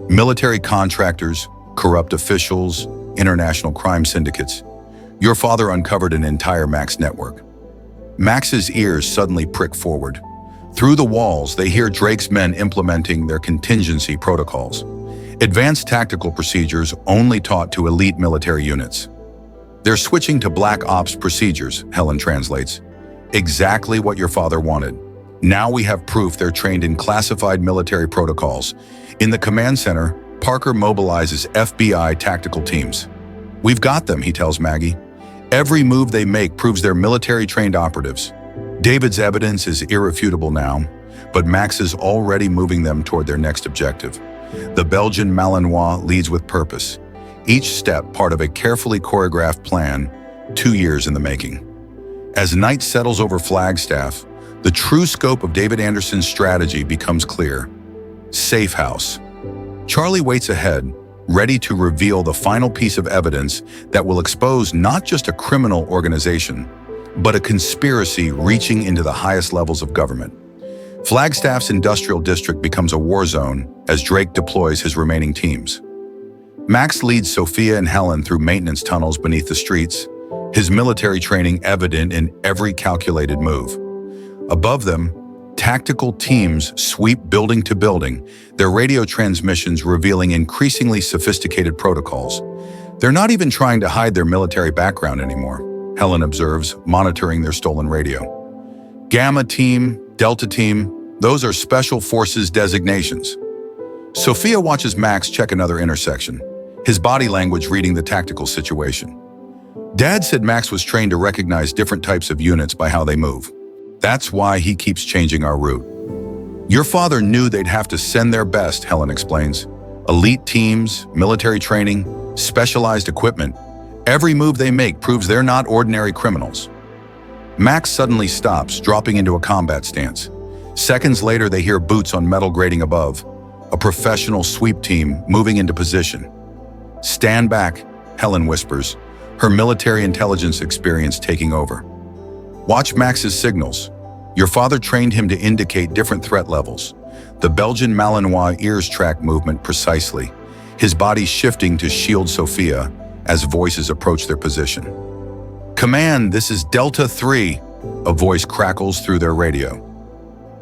Military contractors, corrupt officials, international crime syndicates. Your father uncovered an entire Max network. Max's ears suddenly prick forward. Through the walls, they hear Drake's men implementing their contingency protocols. Advanced tactical procedures only taught to elite military units. They're switching to black ops procedures, Helen translates. Exactly what your father wanted. Now we have proof they're trained in classified military protocols. In the command center, Parker mobilizes FBI tactical teams. We've got them, he tells Maggie. Every move they make proves they're military-trained operatives. David's evidence is irrefutable now, but Max is already moving them toward their next objective. The Belgian Malinois leads with purpose, each step part of a carefully choreographed plan, 2 years in the making. As night settles over Flagstaff, the true scope of David Anderson's strategy becomes clear. Safe house. Charlie waits ahead, ready to reveal the final piece of evidence that will expose not just a criminal organization, but a conspiracy reaching into the highest levels of government. Flagstaff's industrial district becomes a war zone as Drake deploys his remaining teams. Max leads Sophia and Helen through maintenance tunnels beneath the streets, his military training evident in every calculated move. Above them, tactical teams sweep building to building, their radio transmissions revealing increasingly sophisticated protocols. They're not even trying to hide their military background anymore, Helen observes, monitoring their stolen radio. Gamma Team, Delta Team, those are Special Forces designations. Sophia watches Max check another intersection, his body language reading the tactical situation. Dad said Max was trained to recognize different types of units by how they move. That's why he keeps changing our route. Your father knew they'd have to send their best, Helen explains. Elite teams, military training, specialized equipment. Every move they make proves they're not ordinary criminals. Max suddenly stops, dropping into a combat stance. Seconds later, they hear boots on metal grating above, a professional sweep team moving into position. Stand back, Helen whispers, her military intelligence experience taking over. Watch Max's signals. Your father trained him to indicate different threat levels. The Belgian Malinois ears track movement precisely, his body shifting to shield Sophia as voices approach their position. Command, this is Delta 3, a voice crackles through their radio.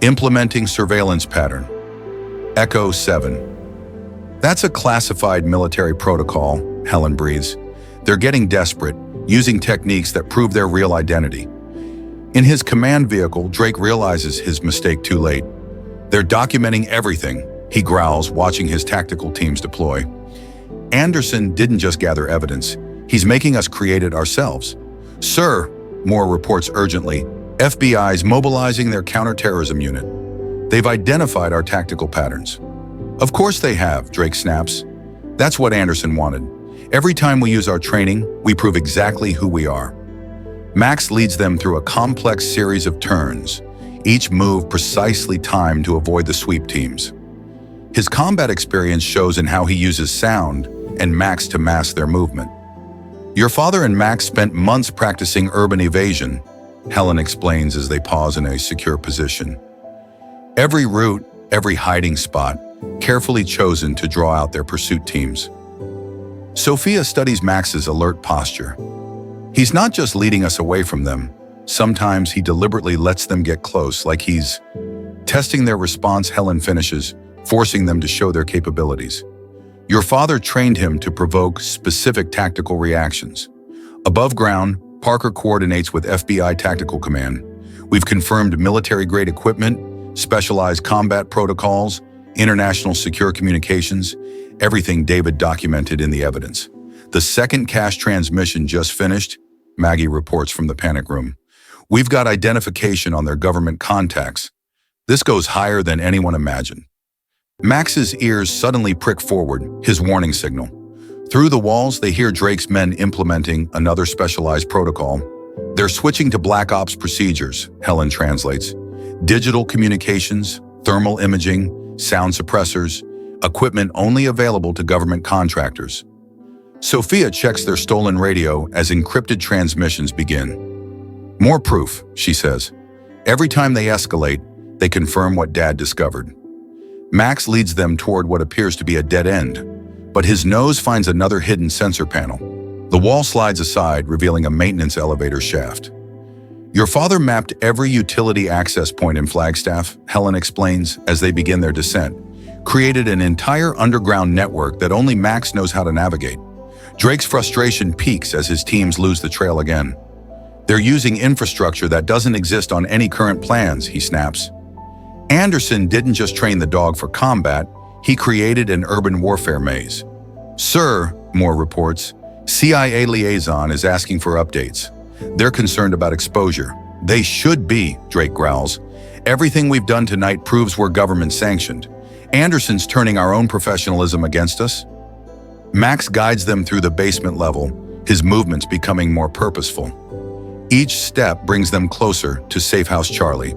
Implementing surveillance pattern. Echo 7. That's a classified military protocol, Helen breathes. They're getting desperate, using techniques that prove their real identity. In his command vehicle, Drake realizes his mistake too late. They're documenting everything, he growls, watching his tactical teams deploy. Anderson didn't just gather evidence, he's making us create it ourselves. Sir, Moore reports urgently, FBI's mobilizing their counterterrorism unit. They've identified our tactical patterns. Of course they have, Drake snaps. That's what Anderson wanted. Every time we use our training, we prove exactly who we are. Max leads them through a complex series of turns, each move precisely timed to avoid the sweep teams. His combat experience shows in how he uses sound and Max to mask their movement. Your father and Max spent months practicing urban evasion, Helen explains as they pause in a secure position. Every route, every hiding spot, carefully chosen to draw out their pursuit teams. Sophia studies Max's alert posture. He's not just leading us away from them. Sometimes he deliberately lets them get close, like he's testing their response. Helen finishes, forcing them to show their capabilities. Your father trained him to provoke specific tactical reactions. Above ground, Parker coordinates with FBI Tactical Command. We've confirmed military-grade equipment, specialized combat protocols, international secure communications, everything David documented in the evidence. The second cash transmission just finished, Maggie reports from the panic room. We've got identification on their government contacts. This goes higher than anyone imagined. Max's ears suddenly prick forward, his warning signal. Through the walls, they hear Drake's men implementing another specialized protocol. They're switching to Black Ops procedures, Helen translates. Digital communications, thermal imaging, sound suppressors, equipment only available to government contractors. Sophia checks their stolen radio as encrypted transmissions begin. More proof, she says. Every time they escalate, they confirm what Dad discovered. Max leads them toward what appears to be a dead end, but his nose finds another hidden sensor panel. The wall slides aside, revealing a maintenance elevator shaft. Your father mapped every utility access point in Flagstaff, Helen explains as they begin their descent, created an entire underground network that only Max knows how to navigate. Drake's frustration peaks as his teams lose the trail again. They're using infrastructure that doesn't exist on any current plans, he snaps. Anderson didn't just train the dog for combat, he created an urban warfare maze. Sir, Moore reports, CIA liaison is asking for updates. They're concerned about exposure. They should be, Drake growls. Everything we've done tonight proves we're government sanctioned. Anderson's turning our own professionalism against us. Max guides them through the basement level, his movements becoming more purposeful. Each step brings them closer to Safe House Charlie,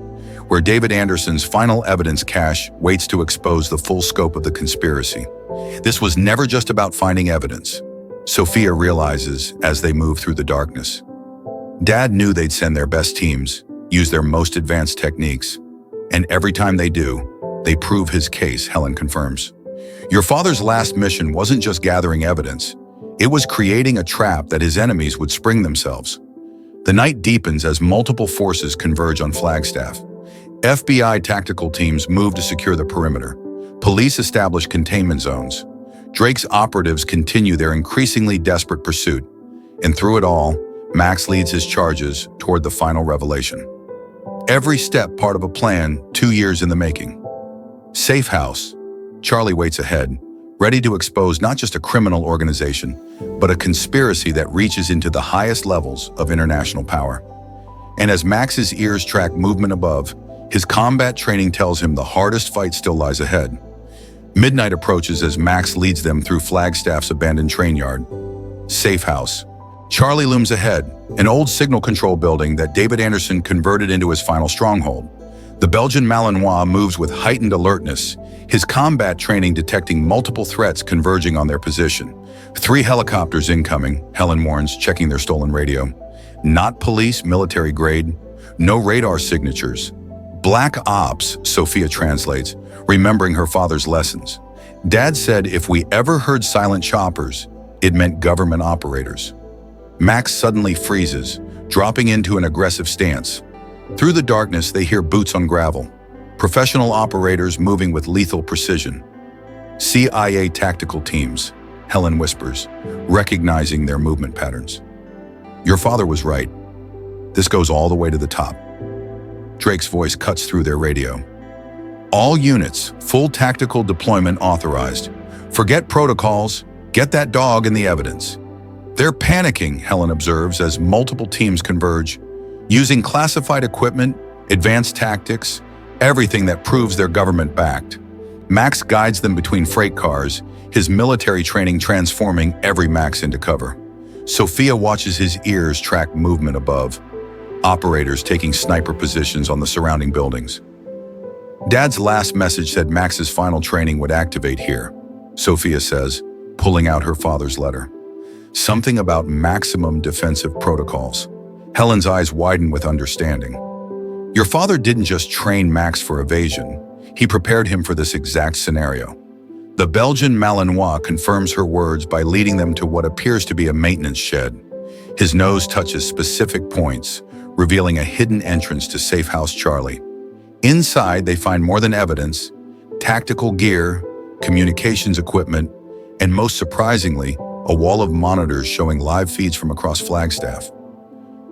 where David Anderson's final evidence cache waits to expose the full scope of the conspiracy. This was never just about finding evidence, Sophia realizes as they move through the darkness. Dad knew they'd send their best teams, use their most advanced techniques. And every time they do, they prove his case, Helen confirms. Your father's last mission wasn't just gathering evidence. It was creating a trap that his enemies would spring themselves. The night deepens as multiple forces converge on Flagstaff. FBI tactical teams move to secure the perimeter. Police establish containment zones. Drake's operatives continue their increasingly desperate pursuit. And through it all, Max leads his charges toward the final revelation. Every step part of a plan 2 years in the making. Safe house. Charlie waits ahead, ready to expose not just a criminal organization, but a conspiracy that reaches into the highest levels of international power. And as Max's ears track movement above, his combat training tells him the hardest fight still lies ahead. Midnight approaches as Max leads them through Flagstaff's abandoned train yard. Safe house. Charlie looms ahead, an old signal control building that David Anderson converted into his final stronghold. The Belgian Malinois moves with heightened alertness, his combat training detecting multiple threats converging on their position. 3 helicopters incoming, Helen warns, checking their stolen radio. Not police, military grade. No radar signatures. Black Ops, Sophia translates, remembering her father's lessons. Dad said if we ever heard silent choppers, it meant government operators. Max suddenly freezes, dropping into an aggressive stance. Through the darkness, they hear boots on gravel. Professional operators moving with lethal precision. CIA tactical teams, Helen whispers, recognizing their movement patterns. Your father was right. This goes all the way to the top. Drake's voice cuts through their radio. All units, full tactical deployment authorized. Forget protocols, get that dog and the evidence. They're panicking, Helen observes, as multiple teams converge, using classified equipment, advanced tactics, everything that proves they're government-backed. Max guides them between freight cars, his military training transforming every Max into cover. Sophia watches his ears track movement above, operators taking sniper positions on the surrounding buildings. Dad's last message said Max's final training would activate here, Sophia says, pulling out her father's letter. Something about maximum defensive protocols. Helen's eyes widen with understanding. Your father didn't just train Max for evasion, he prepared him for this exact scenario. The Belgian Malinois confirms her words by leading them to what appears to be a maintenance shed. His nose touches specific points, revealing a hidden entrance to Safe House Charlie. Inside, they find more than evidence, tactical gear, communications equipment, and most surprisingly, a wall of monitors showing live feeds from across Flagstaff.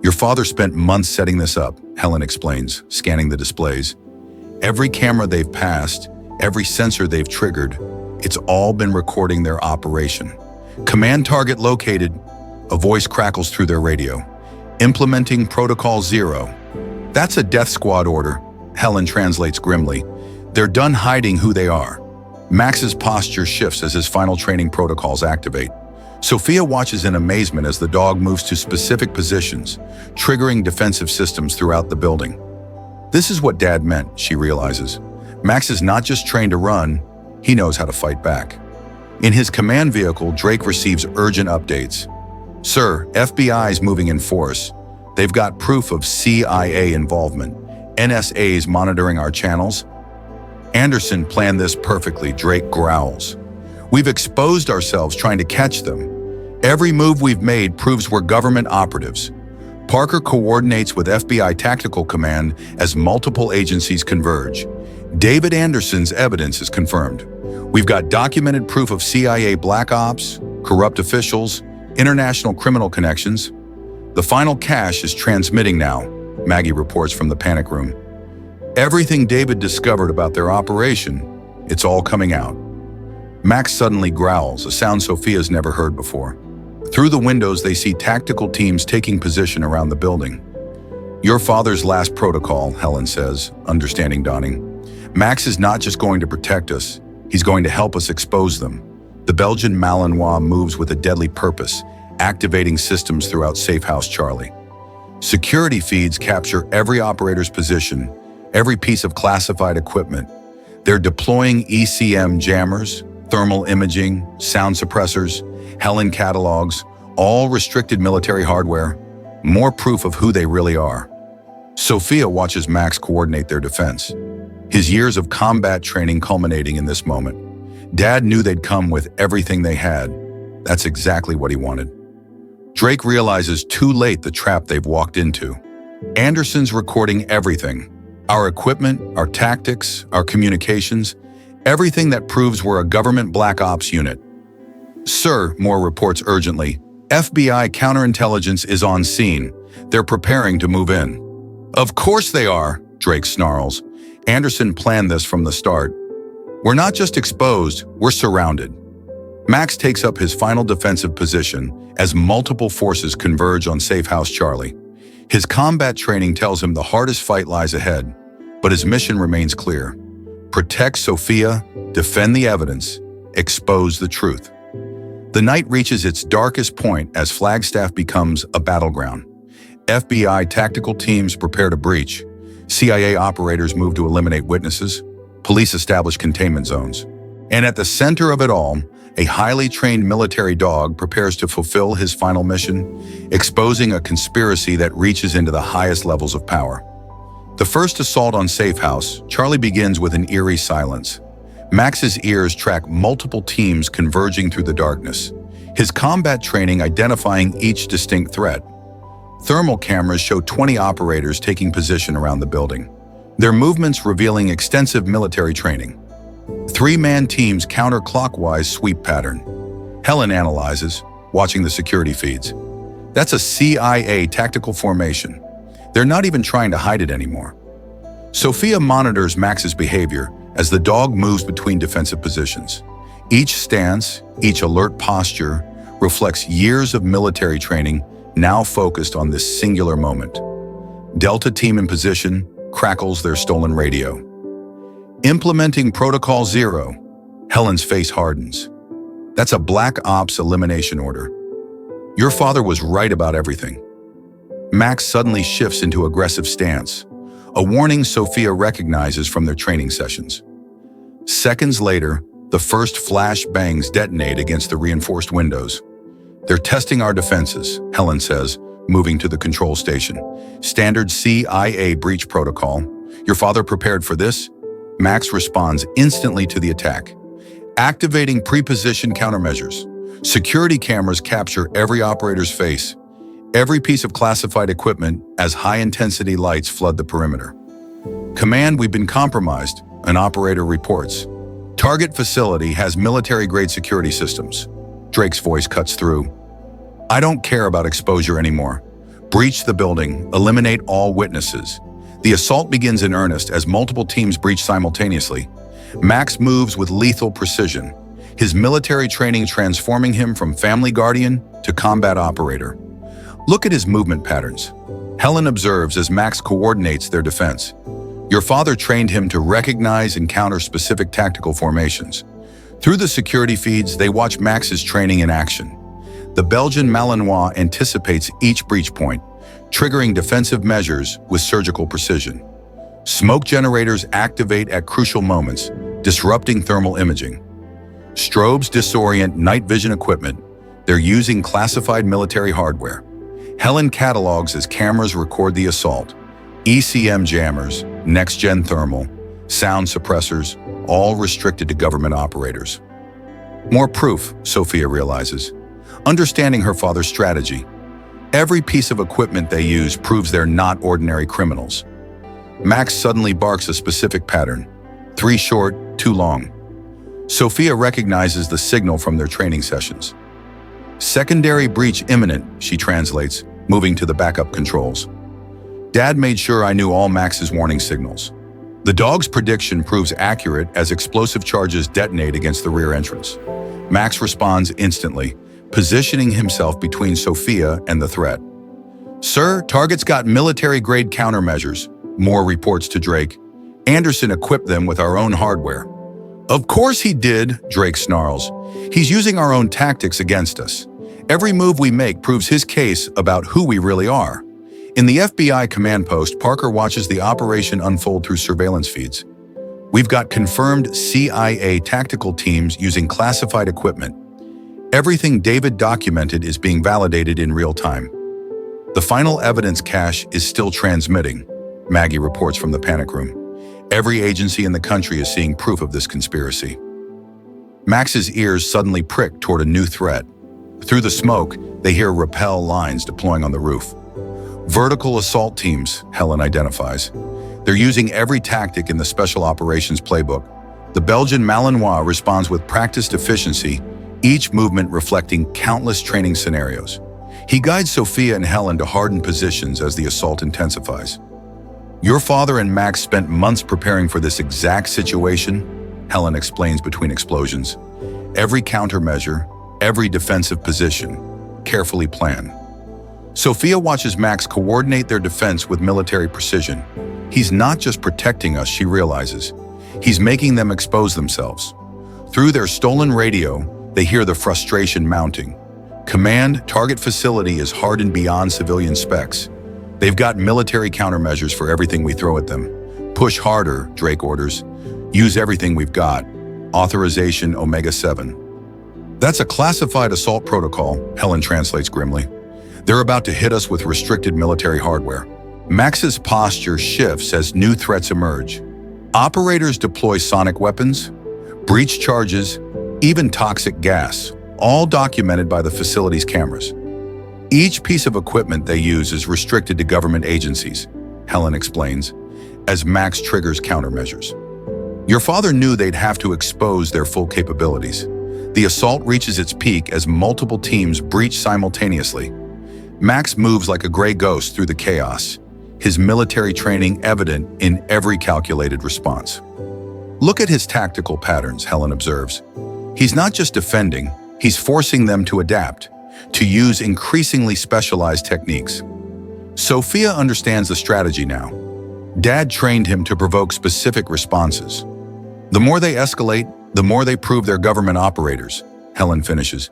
Your father spent months setting this up, Helen explains, scanning the displays. Every camera they've passed, every sensor they've triggered, it's all been recording their operation. Command target located, a voice crackles through their radio. Implementing Protocol 0. That's a death squad order, Helen translates grimly. They're done hiding who they are. Max's posture shifts as his final training protocols activate. Sophia watches in amazement as the dog moves to specific positions, triggering defensive systems throughout the building. This is what Dad meant, she realizes. Max is not just trained to run, he knows how to fight back. In his command vehicle, Drake receives urgent updates. Sir, FBI's moving in force. They've got proof of CIA involvement. NSA's monitoring our channels. Anderson planned this perfectly, Drake growls. We've exposed ourselves trying to catch them. Every move we've made proves we're government operatives. Parker coordinates with FBI Tactical Command as multiple agencies converge. David Anderson's evidence is confirmed. We've got documented proof of CIA black ops, corrupt officials, international criminal connections. The final cache is transmitting now, Maggie reports from the panic room. Everything David discovered about their operation, it's all coming out. Max suddenly growls, a sound Sophia's never heard before. Through the windows, they see tactical teams taking position around the building. Your father's last protocol, Helen says, understanding dawning. Max is not just going to protect us, he's going to help us expose them. The Belgian Malinois moves with a deadly purpose, activating systems throughout Safe House Charlie. Security feeds capture every operator's position, every piece of classified equipment. They're deploying ECM jammers, thermal imaging, sound suppressors, Helen catalogs, all restricted military hardware, more proof of who they really are. Sophia watches Max coordinate their defense. his years of combat training culminating in this moment. Dad knew they'd come with everything they had. That's exactly what he wanted. Drake realizes too late the trap they've walked into. Anderson's recording everything. Our equipment, our tactics, our communications, everything that proves we're a government black ops unit. Sir, Moore reports urgently, FBI counterintelligence is on scene. They're preparing to move in. Of course they are, Drake snarls. Anderson planned this from the start. We're not just exposed, we're surrounded. Max takes up his final defensive position as multiple forces converge on Safe House Charlie. His combat training tells him the hardest fight lies ahead, but his mission remains clear. Protect Sophia, defend the evidence, expose the truth. The night reaches its darkest point as Flagstaff becomes a battleground. FBI tactical teams prepare to breach. CIA operators move to eliminate witnesses. Police establish containment zones. And at the center of it all, a highly trained military dog prepares to fulfill his final mission, exposing a conspiracy that reaches into the highest levels of power. The first assault on Safe House, Charlie begins with an eerie silence. Max's ears track multiple teams converging through the darkness, his combat training identifying each distinct threat. Thermal cameras show 20 operators taking position around the building, their movements revealing extensive military training. 3-man teams counterclockwise sweep pattern. Helen analyzes, watching the security feeds. That's a CIA tactical formation. They're not even trying to hide it anymore. Sophia monitors Max's behavior as the dog moves between defensive positions. Each stance, each alert posture, reflects years of military training now focused on this singular moment. Delta team in position, crackles their stolen radio. Implementing Protocol Zero, Helen's face hardens. That's a black ops elimination order. Your father was right about everything. Max suddenly shifts into aggressive stance, a warning Sophia recognizes from their training sessions. Seconds later, the first flash bangs detonate against the reinforced windows. They're testing our defenses, Helen says, moving to the control station. Standard CIA breach protocol. Your father prepared for this? Max responds instantly to the attack. Activating pre-positioned countermeasures. Security cameras capture every operator's face, every piece of classified equipment as high-intensity lights flood the perimeter. Command, we've been compromised, an operator reports. Target facility has military-grade security systems. Drake's voice cuts through. I don't care about exposure anymore. Breach the building, eliminate all witnesses. The assault begins in earnest as multiple teams breach simultaneously. Max moves with lethal precision, his military training transforming him from family guardian to combat operator. Look at his movement patterns. Helen observes as Max coordinates their defense. Your father trained him to recognize and counter specific tactical formations. Through the security feeds, they watch Max's training in action. The Belgian Malinois anticipates each breach point, triggering defensive measures with surgical precision. Smoke generators activate at crucial moments, disrupting thermal imaging. Strobes disorient night vision equipment. They're using classified military hardware. Helen catalogs as cameras record the assault. ECM jammers, next-gen thermal, sound suppressors, all restricted to government operators. More proof, Sophia realizes. Understanding her father's strategy. Every piece of equipment they use proves they're not ordinary criminals. Max suddenly barks a specific pattern. 3 short, 2 long. Sophia recognizes the signal from their training sessions. Secondary breach imminent, she translates, moving to the backup controls. Dad made sure I knew all Max's warning signals. The dog's prediction proves accurate as explosive charges detonate against the rear entrance. Max responds instantly, positioning himself between Sophia and the threat. Sir, target's got military-grade countermeasures, Moore reports to Drake. Anderson equipped them with our own hardware. Of course he did, Drake snarls. He's using our own tactics against us. Every move we make proves his case about who we really are. In the FBI command post, Parker watches the operation unfold through surveillance feeds. We've got confirmed CIA tactical teams using classified equipment. Everything David documented is being validated in real time. The final evidence cache is still transmitting, Maggie reports from the panic room. Every agency in the country is seeing proof of this conspiracy. Max's ears suddenly prick toward a new threat. Through the smoke, they hear rappel lines deploying on the roof. Vertical assault teams, Helen identifies. They're using every tactic in the Special Operations playbook. The Belgian Malinois responds with practiced efficiency, each movement reflecting countless training scenarios. He guides Sophia and Helen to hardened positions as the assault intensifies. Your father and Max spent months preparing for this exact situation, Helen explains between explosions. Every countermeasure, every defensive position, carefully planned. Sophia watches Max coordinate their defense with military precision. He's not just protecting us, she realizes. He's making them expose themselves. Through their stolen radio, they hear the frustration mounting. Command, target facility is hardened beyond civilian specs. They've got military countermeasures for everything we throw at them. Push harder, Drake orders. Use everything we've got. Authorization Omega-7. That's a classified assault protocol, Helen translates grimly. They're about to hit us with restricted military hardware. Max's posture shifts as new threats emerge. Operators deploy sonic weapons, breach charges, even toxic gas, all documented by the facility's cameras. Each piece of equipment they use is restricted to government agencies, Helen explains, as Max triggers countermeasures. Your father knew they'd have to expose their full capabilities. The assault reaches its peak as multiple teams breach simultaneously. Max moves like a gray ghost through the chaos, his military training evident in every calculated response. Look at his tactical patterns, Helen observes. He's not just defending, he's forcing them to adapt, to use increasingly specialized techniques. Sophia understands the strategy now. Dad trained him to provoke specific responses. The more they escalate, the more they prove they're government operators, Helen finishes.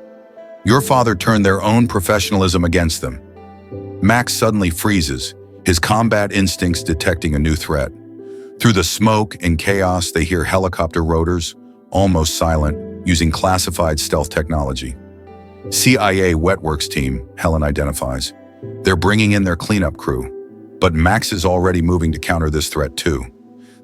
Your father turned their own professionalism against them. Max suddenly freezes, his combat instincts detecting a new threat. Through the smoke and chaos, they hear helicopter rotors, almost silent, using classified stealth technology. CIA Wetworks team, Helen identifies. They're bringing in their cleanup crew, but Max is already moving to counter this threat too.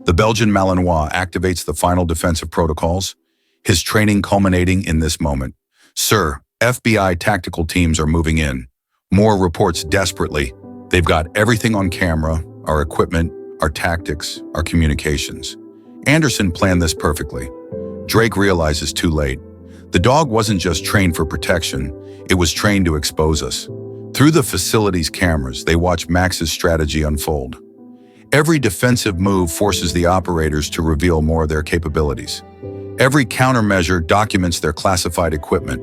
The Belgian Malinois activates the final defensive protocols, his training culminating in this moment. Sir, FBI tactical teams are moving in. Moore reports desperately. They've got everything on camera, our equipment, our tactics, our communications. Anderson planned this perfectly. Drake realizes too late. The dog wasn't just trained for protection, it was trained to expose us. Through the facility's cameras, they watch Max's strategy unfold. Every defensive move forces the operators to reveal more of their capabilities. Every countermeasure documents their classified equipment.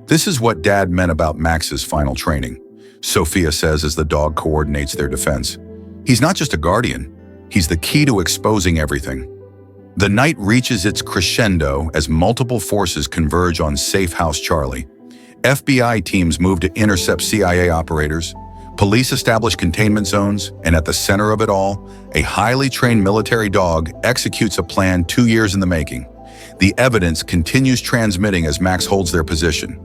This is what Dad meant about Max's final training, Sophia says as the dog coordinates their defense. He's not just a guardian, he's the key to exposing everything. The night reaches its crescendo as multiple forces converge on Safe House Charlie. FBI teams move to intercept CIA operators, police establish containment zones, and at the center of it all, a highly trained military dog executes a plan 2 years in the making. The evidence continues transmitting as Max holds their position.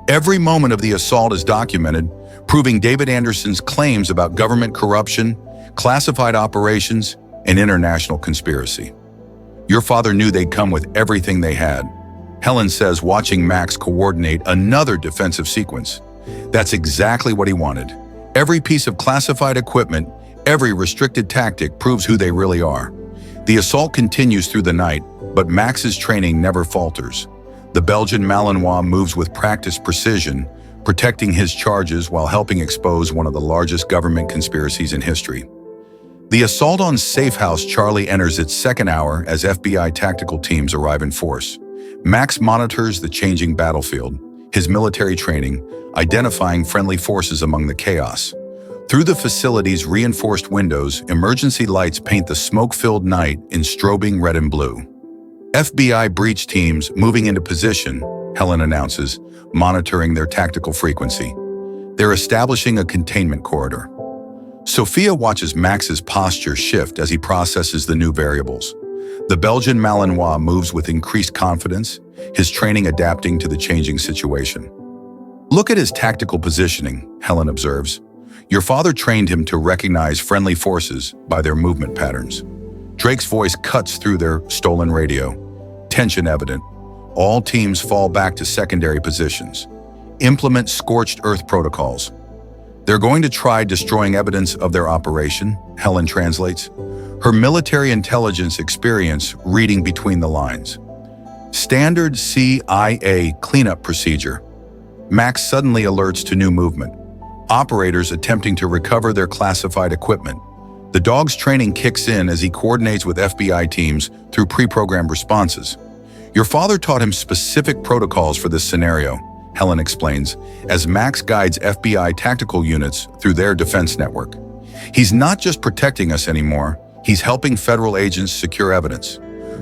Every moment of the assault is documented, proving David Anderson's claims about government corruption, classified operations, and international conspiracy. Your father knew they'd come with everything they had. Helen says, watching Max coordinate another defensive sequence. That's exactly what he wanted. Every piece of classified equipment, every restricted tactic proves who they really are. The assault continues through the night, but Max's training never falters. The Belgian Malinois moves with practiced precision, protecting his charges while helping expose one of the largest government conspiracies in history. The assault on Safe House Charlie enters its second hour as FBI tactical teams arrive in force. Max monitors the changing battlefield, his military training, identifying friendly forces among the chaos. Through the facility's reinforced windows, emergency lights paint the smoke-filled night in strobing red and blue. FBI breach teams moving into position, Helen announces, monitoring their tactical frequency. They're establishing a containment corridor. Sophia watches Max's posture shift as he processes the new variables. The Belgian Malinois moves with increased confidence, his training adapting to the changing situation. Look at his tactical positioning, Helen observes. Your father trained him to recognize friendly forces by their movement patterns. Drake's voice cuts through their stolen radio. Tension evident. All teams fall back to secondary positions. Implement scorched earth protocols. They're going to try destroying evidence of their operation, Helen translates. Her military intelligence experience reading between the lines. Standard CIA cleanup procedure. Max suddenly alerts to new movement. Operators attempting to recover their classified equipment. The dog's training kicks in as he coordinates with FBI teams through pre-programmed responses. Your father taught him specific protocols for this scenario, Helen explains, as Max guides FBI tactical units through their defense network. He's not just protecting us anymore, he's helping federal agents secure evidence.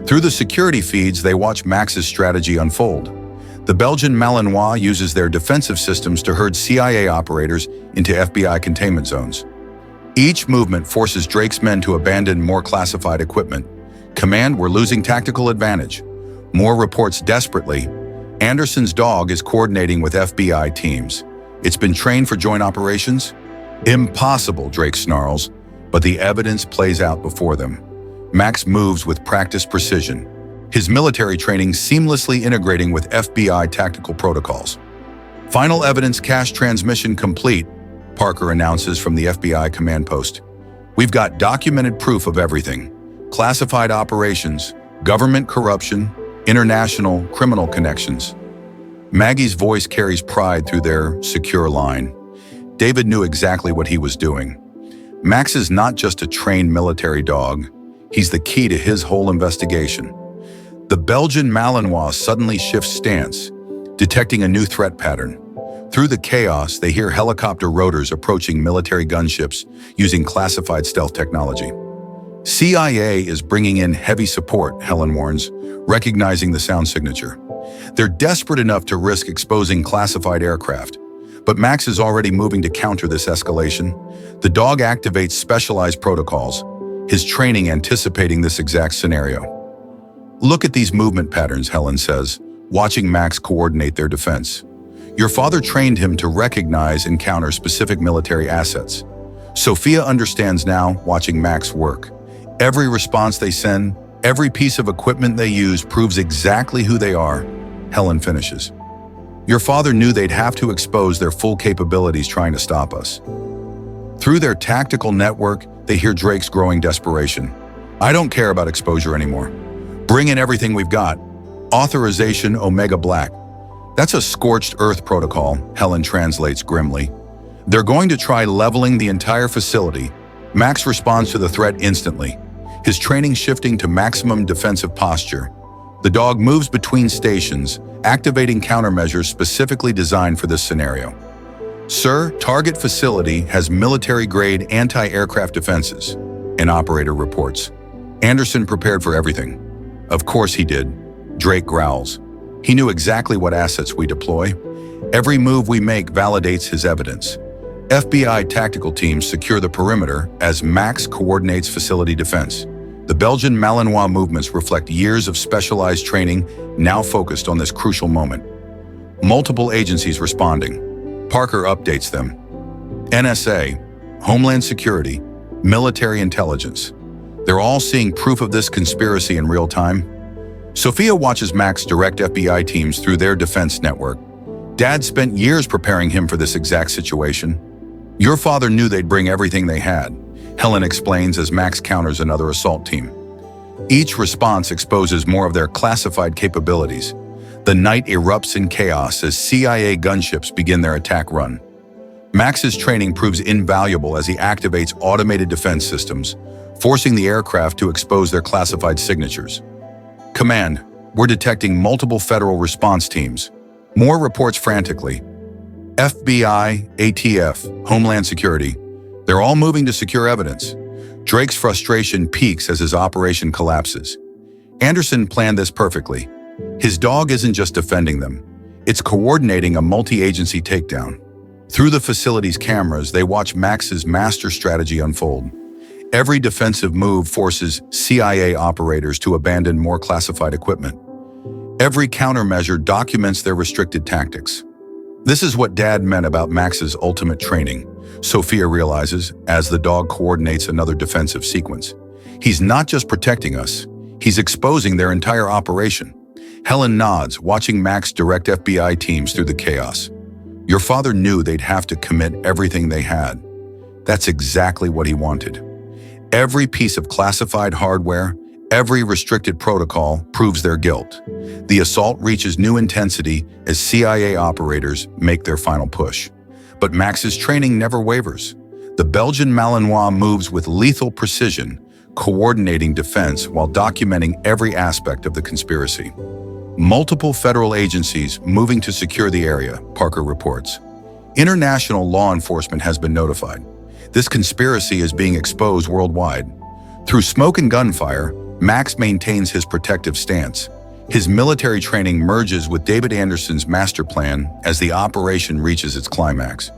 Through the security feeds, they watch Max's strategy unfold. The Belgian Malinois uses their defensive systems to herd CIA operators into FBI containment zones. Each movement forces Drake's men to abandon more classified equipment. Command, we're losing tactical advantage. Moore reports desperately. Anderson's dog is coordinating with FBI teams. It's been trained for joint operations? Impossible, Drake snarls, but the evidence plays out before them. Max moves with practiced precision, his military training seamlessly integrating with FBI tactical protocols. Final evidence cache transmission complete, Parker announces from the FBI command post. We've got documented proof of everything. Classified operations, government corruption, international criminal connections. Maggie's voice carries pride through their secure line. David knew exactly what he was doing. Max is not just a trained military dog. He's the key to his whole investigation. The Belgian Malinois suddenly shifts stance, detecting a new threat pattern. Through the chaos, they hear helicopter rotors approaching military gunships using classified stealth technology. CIA is bringing in heavy support, Helen warns, recognizing the sound signature. They're desperate enough to risk exposing classified aircraft, but Max is already moving to counter this escalation. The dog activates specialized protocols, his training anticipating this exact scenario. Look at these movement patterns, Helen says, watching Max coordinate their defense. Your father trained him to recognize and counter specific military assets. Sophia understands now, watching Max work. Every response they send, every piece of equipment they use proves exactly who they are, Helen finishes. Your father knew they'd have to expose their full capabilities trying to stop us. Through their tactical network, they hear Drake's growing desperation. I don't care about exposure anymore. Bring in everything we've got. Authorization Omega Black. That's a scorched earth protocol, Helen translates grimly. They're going to try leveling the entire facility. Max responds to the threat instantly, his training shifting to maximum defensive posture. The dog moves between stations, activating countermeasures specifically designed for this scenario. Sir, target facility has military-grade anti-aircraft defenses, an operator reports. Anderson prepared for everything. Of course he did, Drake growls. He knew exactly what assets we deploy. Every move we make validates his evidence. FBI tactical teams secure the perimeter as Max coordinates facility defense. The Belgian Malinois movements reflect years of specialized training now focused on this crucial moment. Multiple agencies responding. Parker updates them. NSA, Homeland Security, Military Intelligence. They're all seeing proof of this conspiracy in real time. Sophia watches Max direct FBI teams through their defense network. Dad spent years preparing him for this exact situation. Your father knew they'd bring everything they had, Helen explains as Max counters another assault team. Each response exposes more of their classified capabilities. The night erupts in chaos as CIA gunships begin their attack run. Max's training proves invaluable as he activates automated defense systems, forcing the aircraft to expose their classified signatures. Command, we're detecting multiple federal response teams. Moore reports frantically. FBI, ATF, Homeland Security. They're all moving to secure evidence. Drake's frustration peaks as his operation collapses. Anderson planned this perfectly. His dog isn't just defending them. It's coordinating a multi-agency takedown. Through the facility's cameras, they watch Max's master strategy unfold. Every defensive move forces CIA operators to abandon more classified equipment. Every countermeasure documents their restricted tactics. This is what Dad meant about Max's ultimate training, Sophia realizes as the dog coordinates another defensive sequence. He's not just protecting us, he's exposing their entire operation. Helen nods, watching Max direct FBI teams through the chaos. Your father knew they'd have to commit everything they had. That's exactly what he wanted. Every piece of classified hardware, every restricted protocol proves their guilt. The assault reaches new intensity as CIA operators make their final push. But Max's training never wavers. The Belgian Malinois moves with lethal precision, coordinating defense while documenting every aspect of the conspiracy. Multiple federal agencies moving to secure the area, Parker reports. International law enforcement has been notified. This conspiracy is being exposed worldwide. Through smoke and gunfire, Max maintains his protective stance. His military training merges with David Anderson's master plan as the operation reaches its climax.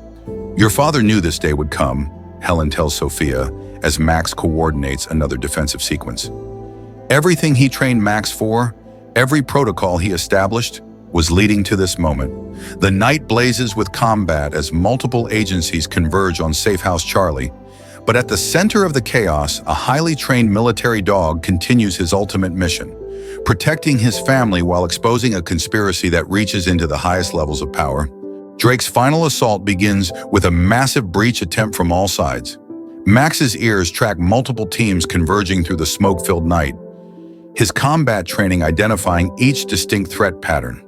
Your father knew this day would come, Helen tells Sophia, as Max coordinates another defensive sequence. Everything he trained Max for, every protocol he established, was leading to this moment. The night blazes with combat as multiple agencies converge on Safe House Charlie. But at the center of the chaos, a highly trained military dog continues his ultimate mission, protecting his family while exposing a conspiracy that reaches into the highest levels of power. Drake's final assault begins with a massive breach attempt from all sides. Max's ears track multiple teams converging through the smoke-filled night, his combat training identifying each distinct threat pattern.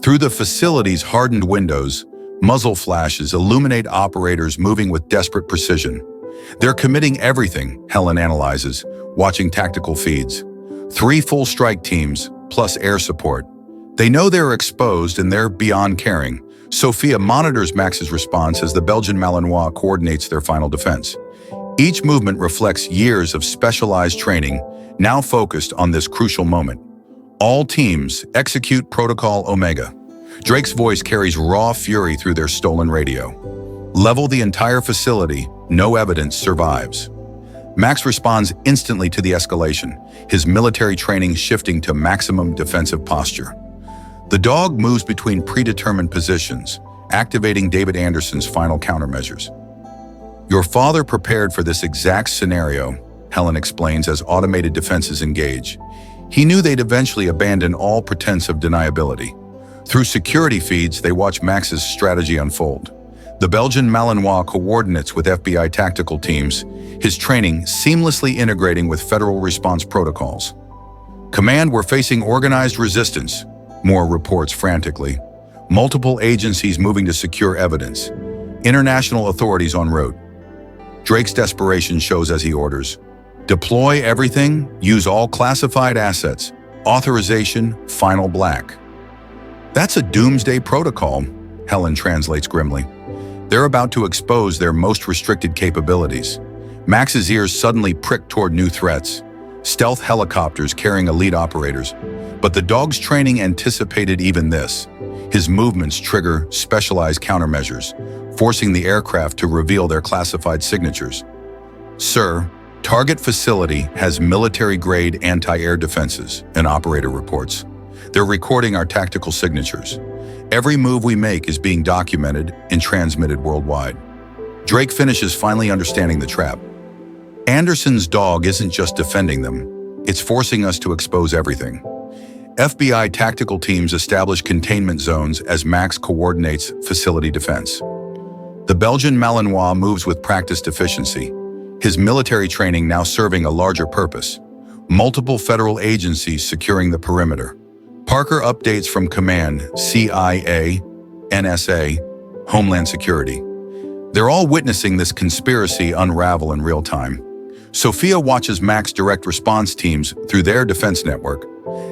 Through the facility's hardened windows, muzzle flashes illuminate operators moving with desperate precision. They're committing everything, Helen analyzes, watching tactical feeds. 3 full strike teams, plus air support. They know they're exposed and they're beyond caring. Sophia monitors Max's response as the Belgian Malinois coordinates their final defense. Each movement reflects years of specialized training, now focused on this crucial moment. All teams execute Protocol Omega. Drake's voice carries raw fury through their stolen radio. Level the entire facility, no evidence survives. Max responds instantly to the escalation, his military training shifting to maximum defensive posture. The dog moves between predetermined positions, activating David Anderson's final countermeasures. Your father prepared for this exact scenario, Helen explains as automated defenses engage. He knew they'd eventually abandon all pretense of deniability. Through security feeds, they watch Max's strategy unfold. The Belgian Malinois coordinates with FBI tactical teams, his training seamlessly integrating with federal response protocols. Command, we're facing organized resistance, Moore reports frantically. Multiple agencies moving to secure evidence. International authorities en route. Drake's desperation shows as he orders. Deploy everything, use all classified assets. Authorization, final black. That's a doomsday protocol, Helen translates grimly. They're about to expose their most restricted capabilities. Max's ears suddenly prick toward new threats. Stealth helicopters carrying elite operators. But the dog's training anticipated even this. His movements trigger specialized countermeasures, forcing the aircraft to reveal their classified signatures. Sir, target facility has military-grade anti-air defenses, an operator reports. They're recording our tactical signatures. Every move we make is being documented and transmitted worldwide. Drake finishes finally understanding the trap. Anderson's dog isn't just defending them, it's forcing us to expose everything. FBI tactical teams establish containment zones as Max coordinates facility defense. The Belgian Malinois moves with practiced efficiency, his military training now serving a larger purpose. Multiple federal agencies securing the perimeter. Parker updates from Command, CIA, NSA, Homeland Security. They're all witnessing this conspiracy unravel in real time. Sophia watches Max direct response teams through their defense network.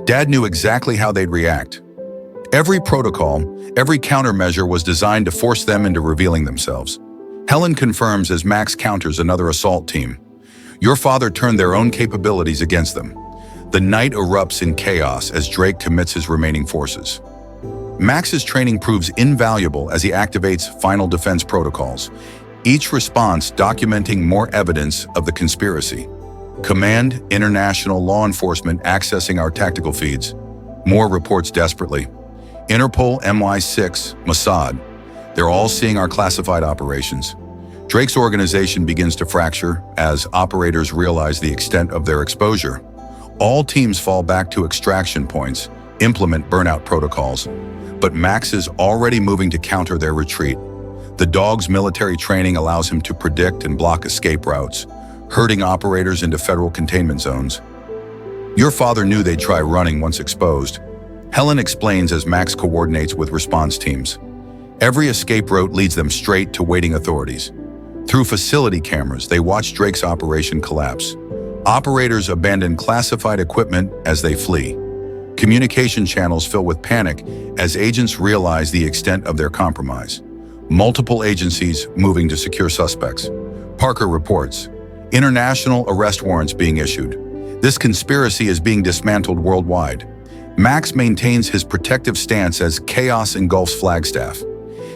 Dad knew exactly how they'd react. Every protocol, every countermeasure was designed to force them into revealing themselves. Helen confirms as Max counters another assault team. Your father turned their own capabilities against them. The night erupts in chaos as Drake commits his remaining forces. Max's training proves invaluable as he activates final defense protocols, each response documenting more evidence of the conspiracy. Command, international law enforcement accessing our tactical feeds. Moore reports desperately. Interpol, MI6, Mossad. They're all seeing our classified operations. Drake's organization begins to fracture as operators realize the extent of their exposure. All teams fall back to extraction points, implement burnout protocols, but Max is already moving to counter their retreat. The dog's military training allows him to predict and block escape routes, herding operators into federal containment zones. Your father knew they'd try running once exposed. Helen explains as Max coordinates with response teams. Every escape route leads them straight to waiting authorities. Through facility cameras, they watch Drake's operation collapse. Operators abandon classified equipment as they flee. Communication channels fill with panic as agents realize the extent of their compromise. Multiple agencies moving to secure suspects. Parker reports, international arrest warrants being issued. This conspiracy is being dismantled worldwide. Max maintains his protective stance as chaos engulfs Flagstaff.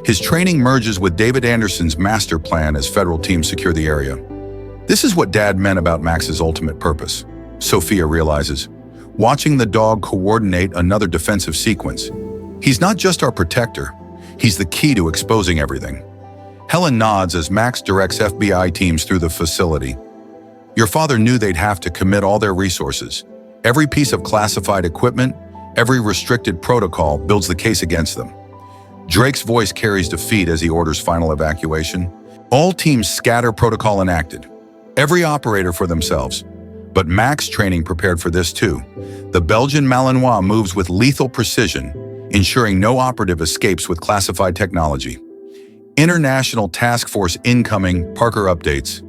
His training merges with David Anderson's master plan as federal teams secure the area. This is what Dad meant about Max's ultimate purpose, Sophia realizes, watching the dog coordinate another defensive sequence. He's not just our protector, he's the key to exposing everything. Helen nods as Max directs FBI teams through the facility. Your father knew they'd have to commit all their resources. Every piece of classified equipment, every restricted protocol builds the case against them. Drake's voice carries defeat as he orders final evacuation. All teams scatter, protocol enacted. Every operator for themselves. But Max training prepared for this too. The Belgian Malinois moves with lethal precision, ensuring no operative escapes with classified technology. International task force incoming, Parker updates.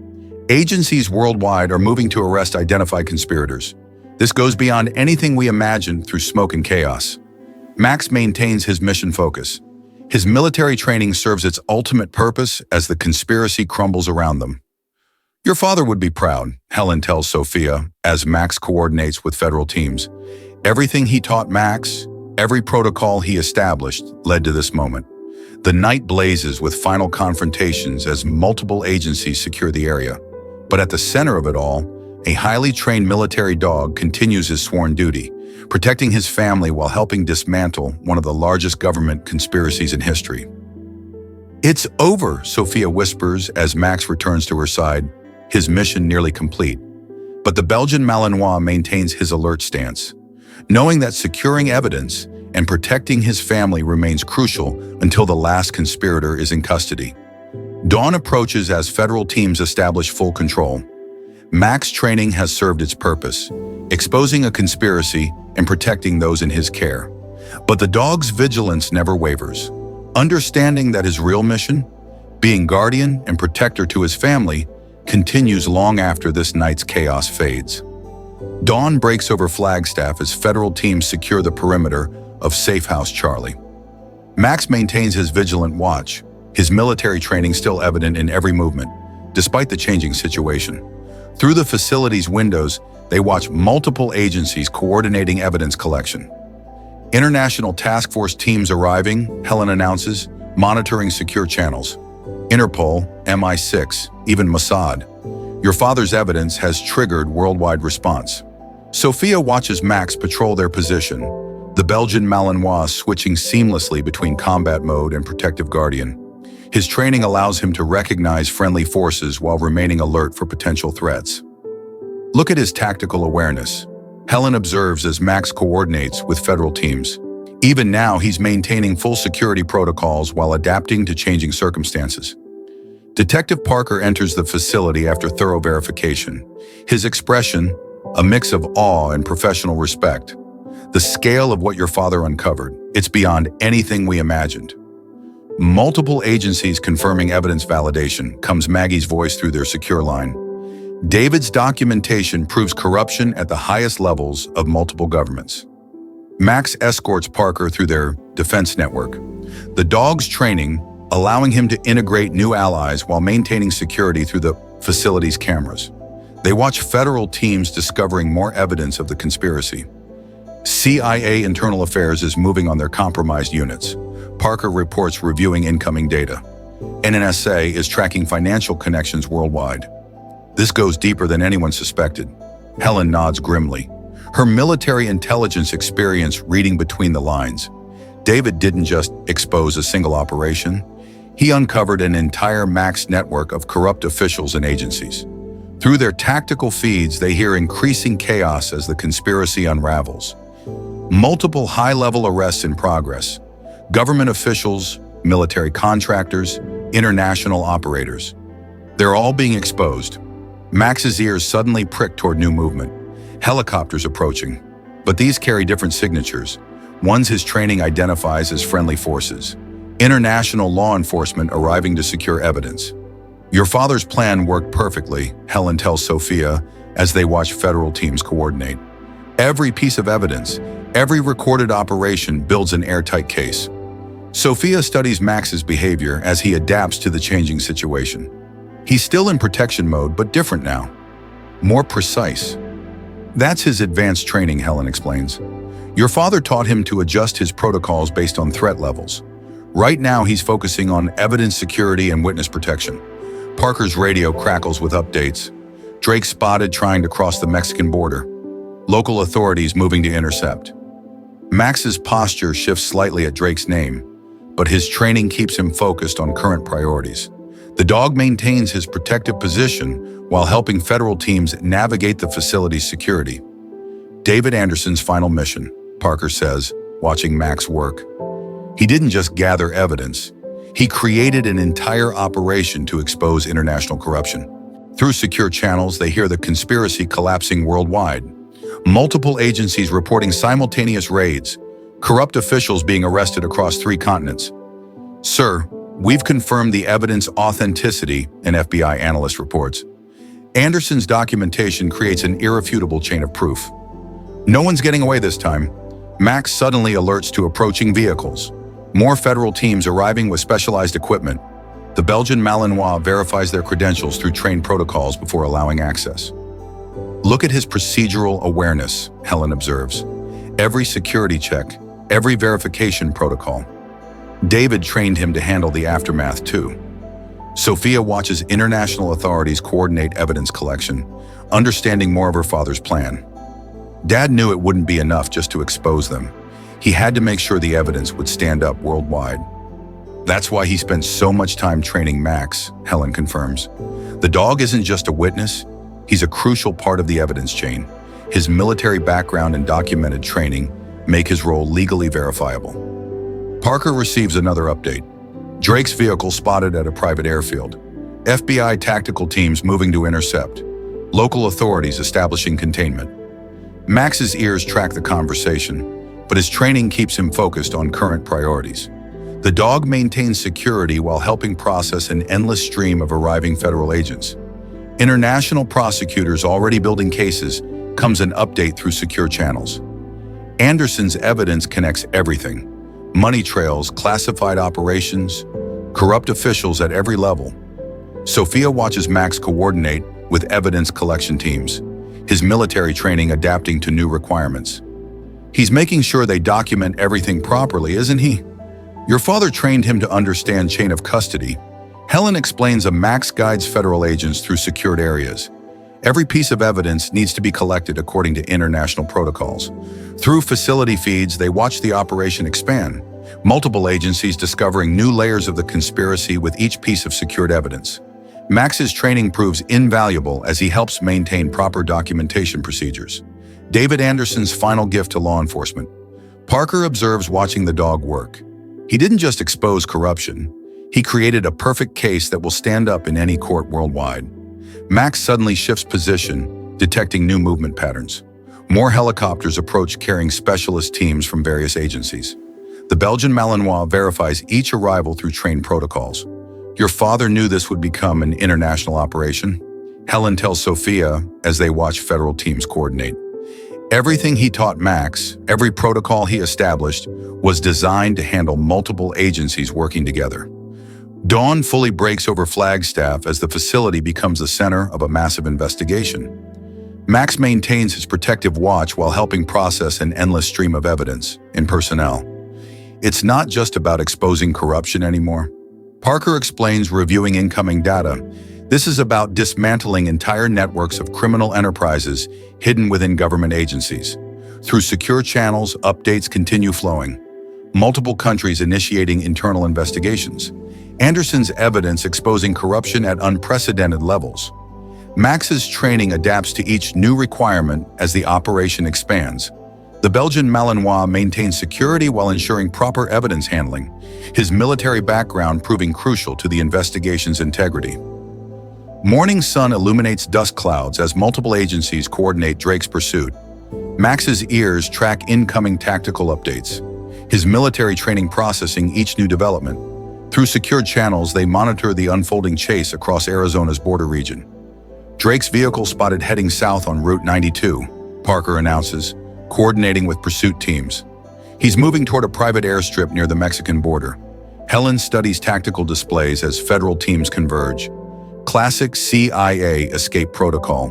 Agencies worldwide are moving to arrest identified conspirators. This goes beyond anything we imagined through smoke and chaos. Max maintains his mission focus. His military training serves its ultimate purpose as the conspiracy crumbles around them. Your father would be proud, Helen tells Sophia as Max coordinates with federal teams. Everything he taught Max, every protocol he established, led to this moment. The night blazes with final confrontations as multiple agencies secure the area. But at the center of it all, a highly trained military dog continues his sworn duty, protecting his family while helping dismantle one of the largest government conspiracies in history. It's over, Sophia whispers as Max returns to her side, his mission nearly complete. But the Belgian Malinois maintains his alert stance, knowing that securing evidence and protecting his family remains crucial until the last conspirator is in custody. Dawn approaches as federal teams establish full control. Max training has served its purpose, exposing a conspiracy and protecting those in his care. But the dog's vigilance never wavers, understanding that his real mission, being guardian and protector to his family, continues long after this night's chaos fades. Dawn breaks over Flagstaff as federal teams secure the perimeter of Safe House Charlie. Max maintains his vigilant watch, his military training still evident in every movement, despite the changing situation. Through the facility's windows, they watch multiple agencies coordinating evidence collection. International task force teams arriving, Helen announces, monitoring secure channels. Interpol, MI6, even Mossad. Your father's evidence has triggered worldwide response. Sophia watches Max patrol their position, the Belgian Malinois switching seamlessly between combat mode and protective guardian. His training allows him to recognize friendly forces while remaining alert for potential threats. Look at his tactical awareness, Helen observes as Max coordinates with federal teams. Even now, he's maintaining full security protocols while adapting to changing circumstances. Detective Parker enters the facility after thorough verification. His expression, a mix of awe and professional respect. The scale of what your father uncovered, it's beyond anything we imagined. Multiple agencies confirming evidence validation, comes Maggie's voice through their secure line. David's documentation proves corruption at the highest levels of multiple governments. Max escorts Parker through their defense network. The dog's training, allowing him to integrate new allies while maintaining security through the facility's cameras. They watch federal teams discovering more evidence of the conspiracy. CIA Internal Affairs is moving on their compromised units. Parker reports reviewing incoming data. NSA is tracking financial connections worldwide. This goes deeper than anyone suspected. Helen nods grimly, her military intelligence experience reading between the lines. David didn't just expose a single operation. He uncovered an entire Max network of corrupt officials and agencies. Through their tactical feeds, they hear increasing chaos as the conspiracy unravels. Multiple high-level arrests in progress. Government officials, military contractors, international operators. They're all being exposed. Max's ears suddenly prick toward new movement. Helicopters approaching. But these carry different signatures. Ones his training identifies as friendly forces. International law enforcement arriving to secure evidence. Your father's plan worked perfectly, Helen tells Sophia as they watch federal teams coordinate. Every piece of evidence, every recorded operation builds an airtight case. Sophia studies Max's behavior as he adapts to the changing situation. He's still in protection mode, but different now. More precise. That's his advanced training, Helen explains. Your father taught him to adjust his protocols based on threat levels. Right now, he's focusing on evidence security and witness protection. Parker's radio crackles with updates. Drake spotted trying to cross the Mexican border. Local authorities moving to intercept. Max's posture shifts slightly at Drake's name, but his training keeps him focused on current priorities. The dog maintains his protective position while helping federal teams navigate the facility's security. David Anderson's final mission, Parker says, watching Max work. He didn't just gather evidence. He created an entire operation to expose international corruption. Through secure channels, they hear the conspiracy collapsing worldwide. Multiple agencies reporting simultaneous raids, corrupt officials being arrested across 3 continents. Sir, we've confirmed the evidence authenticity, an FBI analyst reports. Anderson's documentation creates an irrefutable chain of proof. No one's getting away this time. Max suddenly alerts to approaching vehicles. More federal teams arriving with specialized equipment. The Belgian Malinois verifies their credentials through trained protocols before allowing access. Look at his procedural awareness, Helen observes. Every security check, every verification protocol. David trained him to handle the aftermath too. Sophia watches international authorities coordinate evidence collection, understanding more of her father's plan. Dad knew it wouldn't be enough just to expose them. He had to make sure the evidence would stand up worldwide. That's why he spent so much time training Max, Helen confirms. The dog isn't just a witness, he's a crucial part of the evidence chain. His military background and documented training make his role legally verifiable. Parker receives another update. Drake's vehicle spotted at a private airfield. FBI tactical teams moving to intercept. Local authorities establishing containment. Max's ears track the conversation, but his training keeps him focused on current priorities. The dog maintains security while helping process an endless stream of arriving federal agents. International prosecutors already building cases, comes an update through secure channels. Anderson's evidence connects everything. Money trails, classified operations, corrupt officials at every level. Sophia watches Max coordinate with evidence collection teams, his military training adapting to new requirements. He's making sure they document everything properly, isn't he? Your father trained him to understand chain of custody. Helen explains a Max guides federal agents through secured areas. Every piece of evidence needs to be collected according to international protocols. Through facility feeds, they watch the operation expand. Multiple agencies discovering new layers of the conspiracy with each piece of secured evidence. Max's training proves invaluable as he helps maintain proper documentation procedures. David Anderson's final gift to law enforcement. Parker observes watching the dog work. He didn't just expose corruption, he created a perfect case that will stand up in any court worldwide. Max suddenly shifts position, detecting new movement patterns. More helicopters approach carrying specialist teams from various agencies. The Belgian Malinois verifies each arrival through trained protocols. Your father knew this would become an international operation? Helen tells Sophia as they watch federal teams coordinate. Everything he taught Max, every protocol he established, was designed to handle multiple agencies working together. Dawn fully breaks over Flagstaff as the facility becomes the center of a massive investigation. Max maintains his protective watch while helping process an endless stream of evidence and personnel. It's not just about exposing corruption anymore. Parker explains reviewing incoming data. This is about dismantling entire networks of criminal enterprises hidden within government agencies. Through secure channels, updates continue flowing. Multiple countries initiating internal investigations. Anderson's evidence exposing corruption at unprecedented levels. Max's training adapts to each new requirement as the operation expands. The Belgian Malinois maintains security while ensuring proper evidence handling, his military background proving crucial to the investigation's integrity. Morning sun illuminates dust clouds as multiple agencies coordinate Drake's pursuit. Max's ears track incoming tactical updates, his military training processing each new development. Through secured channels, they monitor the unfolding chase across Arizona's border region. Drake's vehicle spotted heading south on Route 92, Parker announces, coordinating with pursuit teams. He's moving toward a private airstrip near the Mexican border. Helen studies tactical displays as federal teams converge. Classic CIA escape protocol.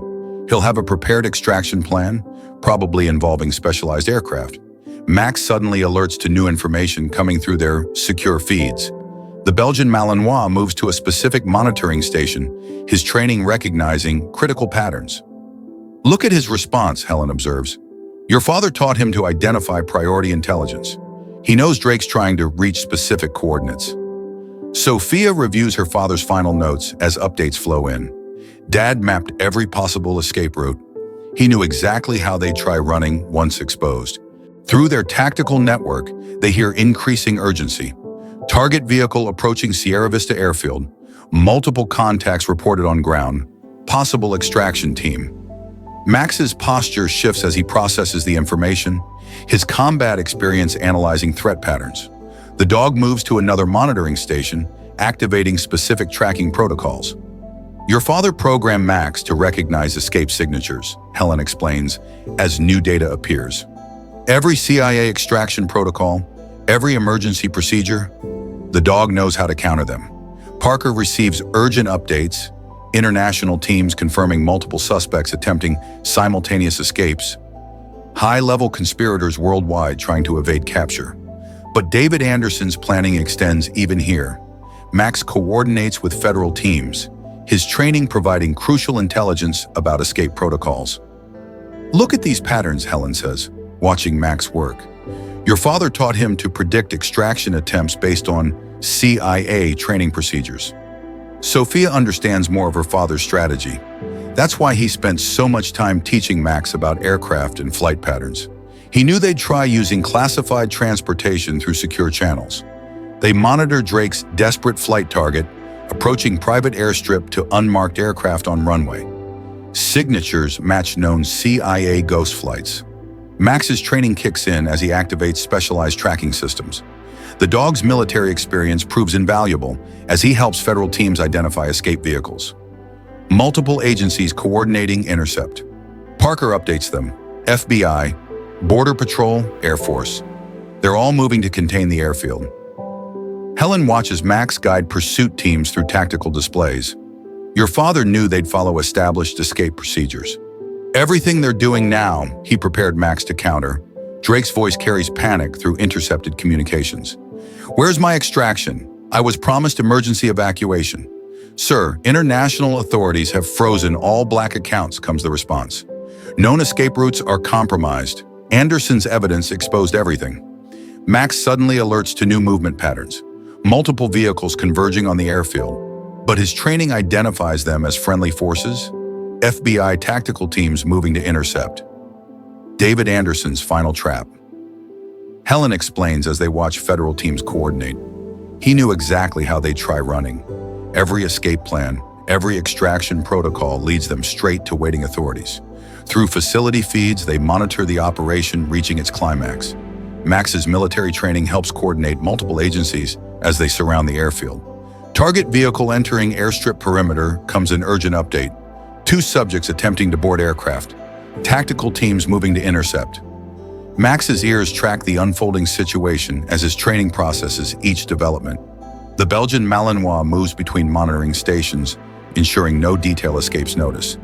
He'll have a prepared extraction plan, probably involving specialized aircraft. Max suddenly alerts to new information coming through their secure feeds. The Belgian Malinois moves to a specific monitoring station, his training recognizing critical patterns. Look at his response, Helen observes. Your father taught him to identify priority intelligence. He knows Drake's trying to reach specific coordinates. Sophia reviews her father's final notes as updates flow in. Dad mapped every possible escape route. He knew exactly how they'd try running once exposed. Through their tactical network, they hear increasing urgency. Target vehicle approaching Sierra Vista airfield. Multiple contacts reported on ground. Possible extraction team. Max's posture shifts as he processes the information, his combat experience analyzing threat patterns. The dog moves to another monitoring station, activating specific tracking protocols. Your father programmed Max to recognize escape signatures, Helen explains, as new data appears. Every CIA extraction protocol, every emergency procedure, the dog knows how to counter them. Parker receives urgent updates, international teams confirming multiple suspects attempting simultaneous escapes, high-level conspirators worldwide trying to evade capture. But David Anderson's planning extends even here. Max coordinates with federal teams, his training providing crucial intelligence about escape protocols. Look at these patterns, Helen says, watching Max work. Your father taught him to predict extraction attempts based on CIA training procedures. Sophia understands more of her father's strategy. That's why he spent so much time teaching Max about aircraft and flight patterns. He knew they'd try using classified transportation through secure channels. They monitored Drake's desperate flight target, approaching private airstrip to unmarked aircraft on runway. Signatures match known CIA ghost flights. Max's training kicks in as he activates specialized tracking systems. The dog's military experience proves invaluable as he helps federal teams identify escape vehicles. Multiple agencies coordinating intercept. Parker updates them. FBI, Border Patrol, Air Force. They're all moving to contain the airfield. Helen watches Max guide pursuit teams through tactical displays. Your father knew they'd follow established escape procedures. Everything they're doing now, he prepared Max to counter. Drake's voice carries panic through intercepted communications. Where's my extraction? I was promised emergency evacuation. Sir, international authorities have frozen all black accounts, comes the response. Known escape routes are compromised. Anderson's evidence exposed everything. Max suddenly alerts to new movement patterns. Multiple vehicles converging on the airfield. But his training identifies them as friendly forces. FBI tactical teams moving to intercept. David Anderson's final trap. Helen explains as they watch federal teams coordinate. He knew exactly how they'd try running. Every escape plan, every extraction protocol leads them straight to waiting authorities. Through facility feeds, they monitor the operation reaching its climax. Max's military training helps coordinate multiple agencies as they surround the airfield. Target vehicle entering airstrip perimeter comes an urgent update. 2 subjects attempting to board aircraft. Tactical teams moving to intercept. Max's ears track the unfolding situation as his training processes each development. The Belgian Malinois moves between monitoring stations, ensuring no detail escapes notice.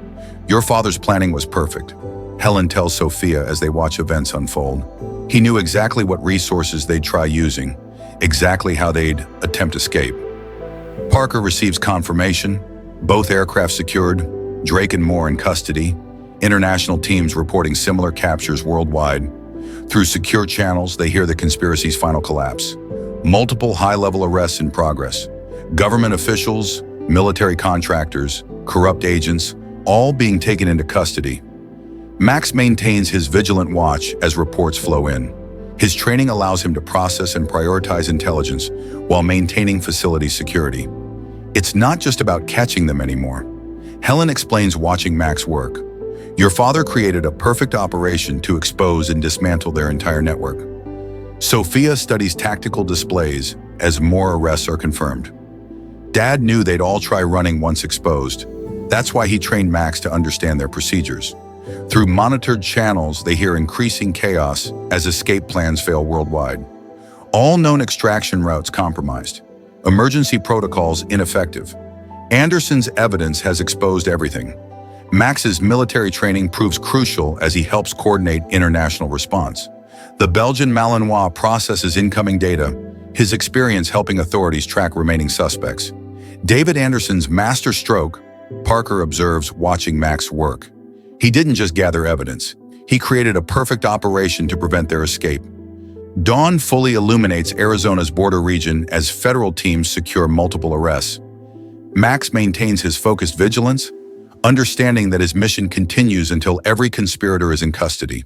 Your father's planning was perfect, Helen tells Sophia as they watch events unfold. He knew exactly what resources they'd try using, exactly how they'd attempt escape. Parker receives confirmation, both aircraft secured, Drake and Moore in custody, international teams reporting similar captures worldwide. Through secure channels, they hear the conspiracy's final collapse. Multiple high-level arrests in progress. Government officials, military contractors, corrupt agents, all being taken into custody. Max maintains his vigilant watch as reports flow in. His training allows him to process and prioritize intelligence while maintaining facility security. It's not just about catching them anymore. Helen explains watching Max work. Your father created a perfect operation to expose and dismantle their entire network. Sophia studies tactical displays as more arrests are confirmed. Dad knew they'd all try running once exposed. That's why he trained Max to understand their procedures. Through monitored channels, they hear increasing chaos as escape plans fail worldwide. All known extraction routes compromised. Emergency protocols ineffective. Anderson's evidence has exposed everything. Max's military training proves crucial as he helps coordinate international response. The Belgian Malinois processes incoming data, his experience helping authorities track remaining suspects. David Anderson's master stroke, Parker observes watching Max work. He didn't just gather evidence. He created a perfect operation to prevent their escape. Dawn fully illuminates Arizona's border region as federal teams secure multiple arrests. Max maintains his focused vigilance, understanding that his mission continues until every conspirator is in custody.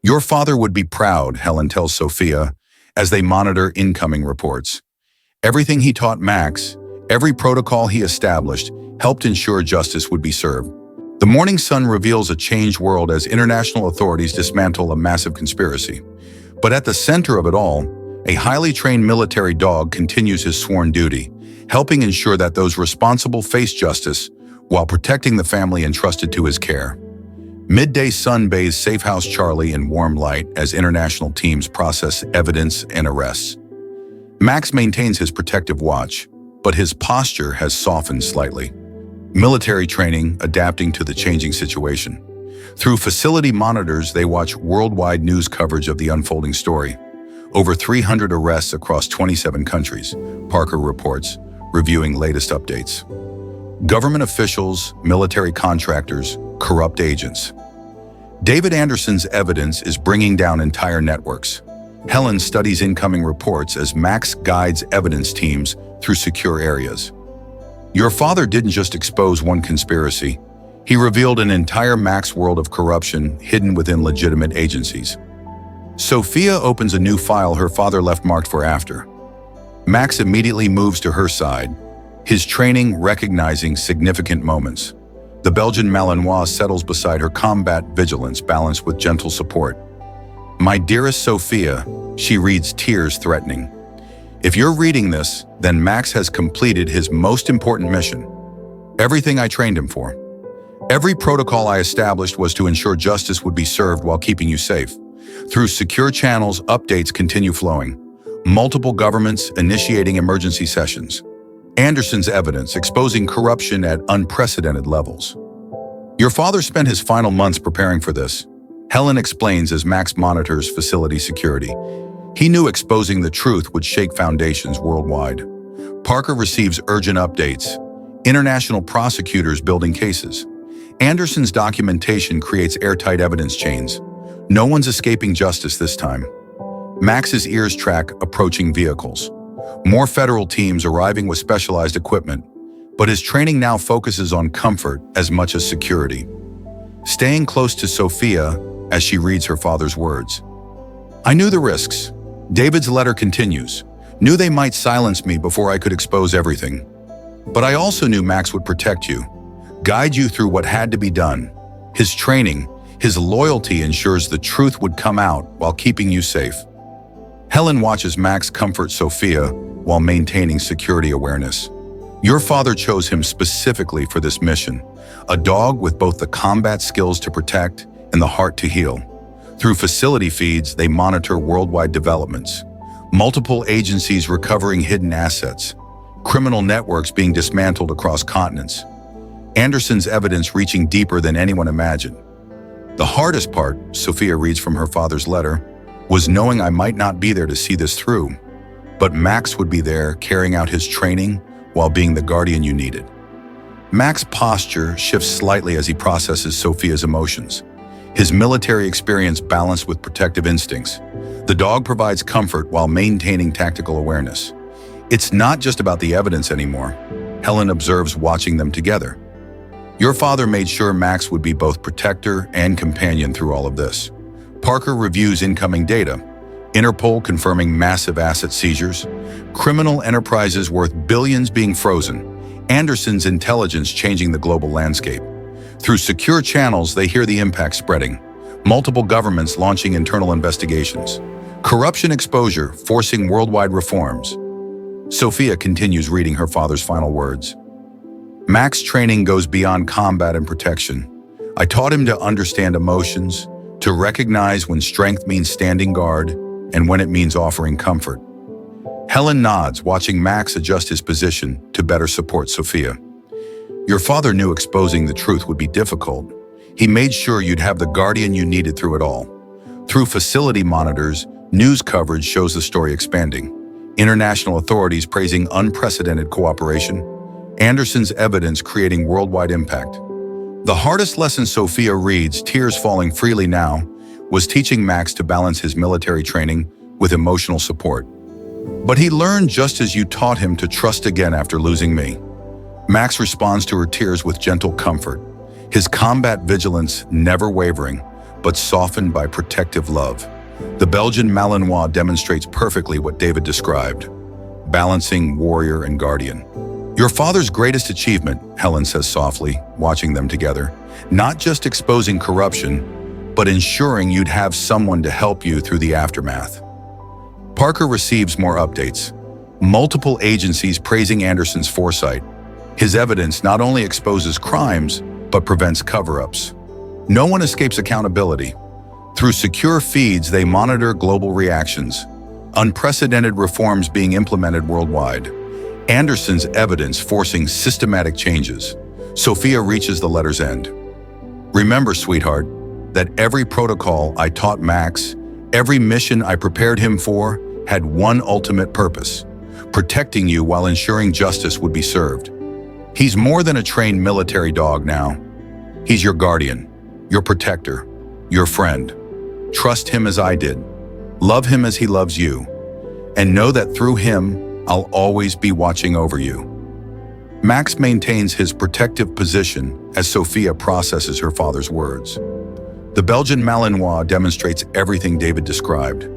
Your father would be proud, Helen tells Sophia, as they monitor incoming reports. Everything he taught Max, every protocol he established, helped ensure justice would be served. The morning sun reveals a changed world as international authorities dismantle a massive conspiracy. But at the center of it all, a highly trained military dog continues his sworn duty, helping ensure that those responsible face justice while protecting the family entrusted to his care. Midday sun bathes Safe House Charlie in warm light as international teams process evidence and arrests. Max maintains his protective watch, but his posture has softened slightly. Military training adapting to the changing situation. Through facility monitors, they watch worldwide news coverage of the unfolding story. Over 300 arrests across 27 countries, Parker reports, reviewing latest updates. Government officials, military contractors, corrupt agents. David Anderson's evidence is bringing down entire networks. Helen studies incoming reports as Max guides evidence teams through secure areas. Your father didn't just expose one conspiracy. He revealed an entire Max world of corruption hidden within legitimate agencies. Sophia opens a new file her father left marked for after. Max immediately moves to her side, his training recognizing significant moments. The Belgian Malinois settles beside her, combat vigilance balanced with gentle support. My dearest Sophia, she reads, tears threatening. If you're reading this, then Max has completed his most important mission. Everything I trained him for. Every protocol I established was to ensure justice would be served while keeping you safe. Through secure channels, updates continue flowing. Multiple governments initiating emergency sessions. Anderson's evidence exposing corruption at unprecedented levels. Your father spent his final months preparing for this. Helen explains as Max monitors facility security. He knew exposing the truth would shake foundations worldwide. Parker receives urgent updates. International prosecutors building cases. Anderson's documentation creates airtight evidence chains. No one's escaping justice this time. Max's ears track approaching vehicles. More federal teams arriving with specialized equipment, but his training now focuses on comfort as much as security. Staying close to Sophia as she reads her father's words. I knew the risks. David's letter continues. Knew they might silence me before I could expose everything. But I also knew Max would protect you, guide you through what had to be done. His training, his loyalty ensures the truth would come out while keeping you safe. Helen watches Max comfort Sophia while maintaining security awareness. Your father chose him specifically for this mission, a dog with both the combat skills to protect and the heart to heal. Through facility feeds, they monitor worldwide developments. Multiple agencies recovering hidden assets. Criminal networks being dismantled across continents. Anderson's evidence reaching deeper than anyone imagined. The hardest part, Sophia reads from her father's letter, was knowing I might not be there to see this through. But Max would be there, carrying out his training while being the guardian you needed. Max's posture shifts slightly as he processes Sophia's emotions. His military experience balanced with protective instincts. The dog provides comfort while maintaining tactical awareness. It's not just about the evidence anymore, Helen observes watching them together. Your father made sure Max would be both protector and companion through all of this. Parker reviews incoming data, Interpol confirming massive asset seizures, criminal enterprises worth billions being frozen, Anderson's intelligence changing the global landscape. Through secure channels, they hear the impact spreading, multiple governments launching internal investigations, corruption exposure forcing worldwide reforms. Sophia continues reading her father's final words. Max training goes beyond combat and protection. I taught him to understand emotions, to recognize when strength means standing guard and when it means offering comfort. Helen nods, watching Max adjust his position to better support Sophia. Your father knew exposing the truth would be difficult. He made sure you'd have the guardian you needed through it all. Through facility monitors, news coverage shows the story expanding. International authorities praising unprecedented cooperation. Anderson's evidence creating worldwide impact. The hardest lesson Sophia reads, tears falling freely now, was teaching Max to balance his military training with emotional support. But he learned just as you taught him to trust again after losing me. Max responds to her tears with gentle comfort, his combat vigilance never wavering, but softened by protective love. The Belgian Malinois demonstrates perfectly what David described, balancing warrior and guardian. Your father's greatest achievement, Helen says softly, watching them together, not just exposing corruption, but ensuring you'd have someone to help you through the aftermath. Parker receives more updates. Multiple agencies praising Anderson's foresight. His evidence not only exposes crimes, but prevents cover-ups. No one escapes accountability. Through secure feeds, they monitor global reactions. Unprecedented reforms being implemented worldwide. Anderson's evidence forcing systematic changes. Sophia reaches the letter's end. Remember, sweetheart, that every protocol I taught Max, every mission I prepared him for, had one ultimate purpose: protecting you while ensuring justice would be served. He's more than a trained military dog now. He's your guardian, your protector, your friend. Trust him as I did. Love him as he loves you. And know that through him, I'll always be watching over you. Max maintains his protective position as Sophia processes her father's words. The Belgian Malinois demonstrates everything David described.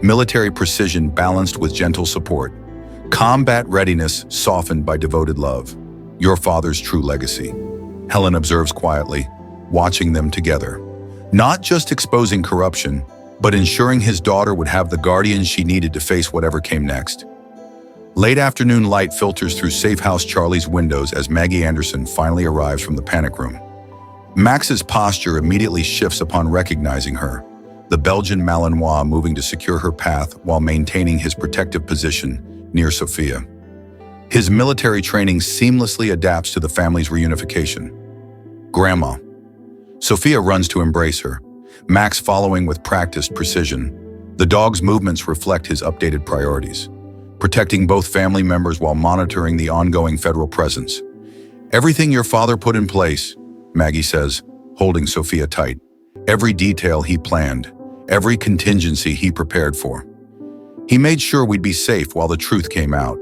Military precision balanced with gentle support. Combat readiness softened by devoted love. Your father's true legacy. Helen observes quietly, watching them together. Not just exposing corruption, but ensuring his daughter would have the guardian she needed to face whatever came next. Late afternoon light filters through Safe House Charlie's windows as Maggie Anderson finally arrives from the panic room. Max's posture immediately shifts upon recognizing her, the Belgian Malinois moving to secure her path while maintaining his protective position near Sophia. His military training seamlessly adapts to the family's reunification. Grandma. Sophia runs to embrace her, Max following with practiced precision. The dog's movements reflect his updated priorities, protecting both family members while monitoring the ongoing federal presence. Everything your father put in place, Maggie says, holding Sophia tight. Every detail he planned, every contingency he prepared for. He made sure we'd be safe while the truth came out.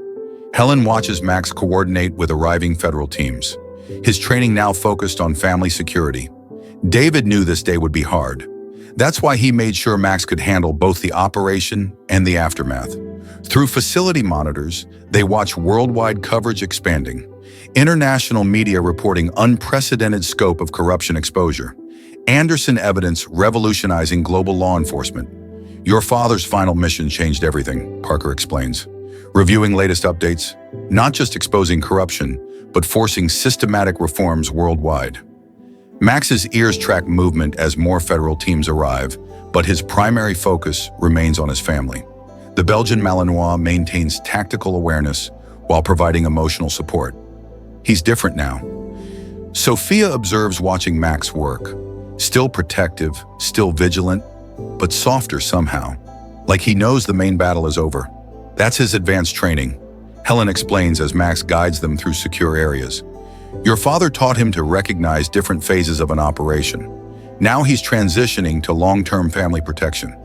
Helen watches Max coordinate with arriving federal teams, his training now focused on family security. David knew this day would be hard. That's why he made sure Max could handle both the operation and the aftermath. Through facility monitors, they watch worldwide coverage expanding. International media reporting unprecedented scope of corruption exposure. Anderson evidence revolutionizing global law enforcement. Your father's final mission changed everything, Parker explains. Reviewing latest updates, not just exposing corruption, but forcing systematic reforms worldwide. Max's ears track movement as more federal teams arrive, but his primary focus remains on his family. The Belgian Malinois maintains tactical awareness while providing emotional support. He's different now. Sophia observes watching Max work, still protective, still vigilant, but softer somehow, like he knows the main battle is over. That's his advanced training, Helen explains as Max guides them through secure areas. Your father taught him to recognize different phases of an operation. Now he's transitioning to long-term family protection.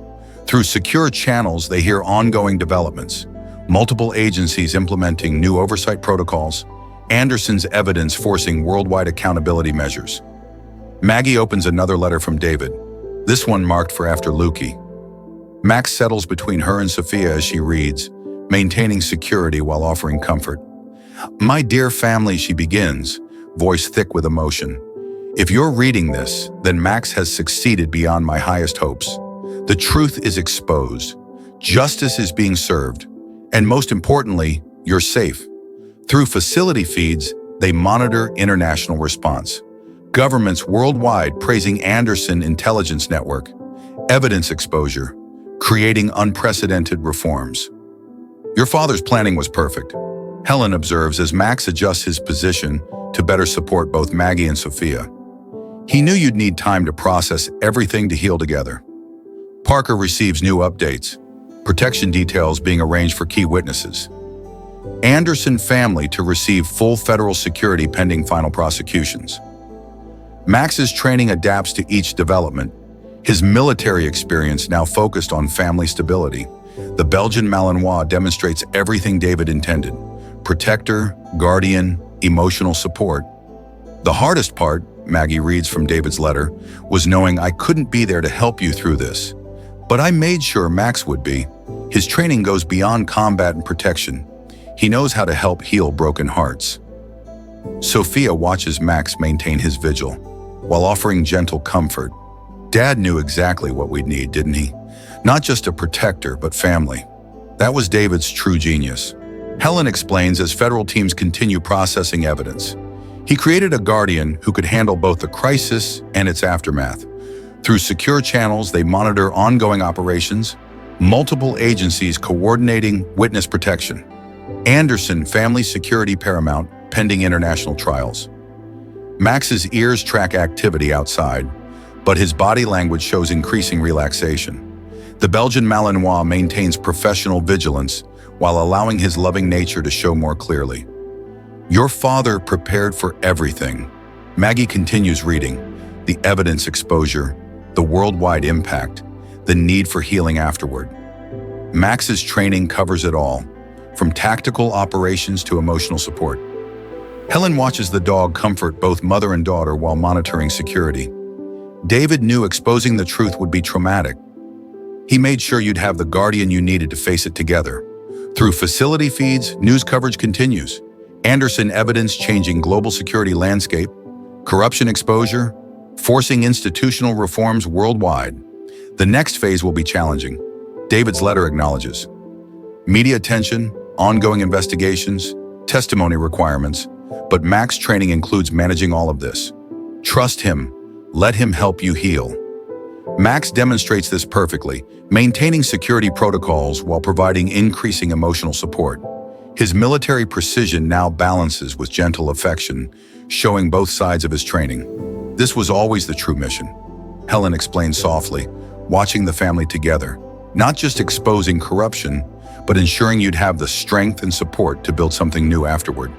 Through secure channels, they hear ongoing developments. multiple agencies implementing new oversight protocols, Anderson's evidence forcing worldwide accountability measures. Maggie opens another letter from David, this one marked for after Lukey. Max settles between her and Sophia as she reads, maintaining security while offering comfort. "My dear family," she begins, voice thick with emotion. "If you're reading this, then Max has succeeded beyond my highest hopes. The truth is exposed. Justice is being served. And most importantly, you're safe." Through facility feeds, they monitor international response. Governments worldwide praising Anderson Intelligence Network. Evidence exposure, creating unprecedented reforms. "Your father's planning was perfect," Helen observes as Max adjusts his position to better support both Maggie and Sophia. "He knew you'd need time to process everything to heal together." Parker receives new updates, protection details being arranged for key witnesses. Anderson family to receive full federal security pending final prosecutions. Max's training adapts to each development, his military experience now focused on family stability. The Belgian Malinois demonstrates everything David intended: protector, guardian, emotional support. "The hardest part," Maggie reads from David's letter, "was knowing I couldn't be there to help you through this. But I made sure Max would be. His training goes beyond combat and protection. He knows how to help heal broken hearts." Sophia watches Max maintain his vigil, while offering gentle comfort. "Dad knew exactly what we'd need, didn't he? Not just a protector, but family. That was David's true genius." Helen explains as federal teams continue processing evidence. "He created a guardian who could handle both the crisis and its aftermath. Through secure channels, they monitor ongoing operations, multiple agencies coordinating witness protection. Anderson family security paramount, pending international trials." Max's ears track activity outside, but his body language shows increasing relaxation. The Belgian Malinois maintains professional vigilance while allowing his loving nature to show more clearly. "Your father prepared for everything." Maggie continues reading, the evidence exposure, the worldwide impact, the need for healing afterward. Max's training covers it all, from tactical operations to emotional support. Helen watches the dog comfort both mother and daughter while monitoring security. David knew exposing the truth would be traumatic. He made sure you'd have the guardian you needed to face it together. Through facility feeds, news coverage continues. Anderson evidence changing global security landscape, corruption exposure, forcing institutional reforms worldwide. The next phase will be challenging. David's letter acknowledges media attention, ongoing investigations, testimony requirements, but Max training includes managing all of this. Trust him. Let him help you heal. Max demonstrates this perfectly, maintaining security protocols while providing increasing emotional support. His military precision now balances with gentle affection, showing both sides of his training. This was always the true mission, Helen explained softly, watching the family together, not just exposing corruption, but ensuring you'd have the strength and support to build something new afterward.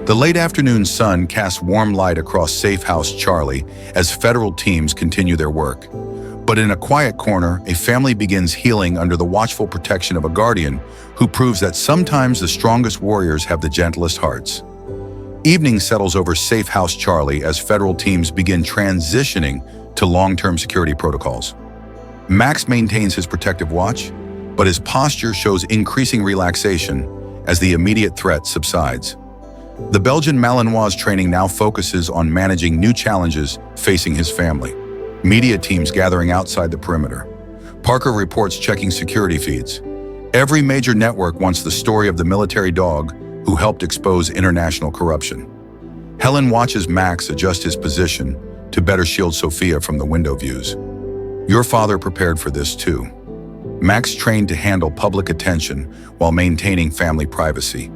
The late afternoon sun casts warm light across Safe House Charlie as federal teams continue their work. But in a quiet corner, a family begins healing under the watchful protection of a guardian who proves that sometimes the strongest warriors have the gentlest hearts. Evening settles over Safe House Charlie as federal teams begin transitioning to long-term security protocols. Max maintains his protective watch, but his posture shows increasing relaxation as the immediate threat subsides. The Belgian Malinois training now focuses on managing new challenges facing his family. Media teams gathering outside the perimeter. Parker reports checking security feeds. Every major network wants the story of the military dog who helped expose international corruption. Helen watches Max adjust his position to better shield Sophia from the window views. Your father prepared for this too. Max trained to handle public attention while maintaining family privacy.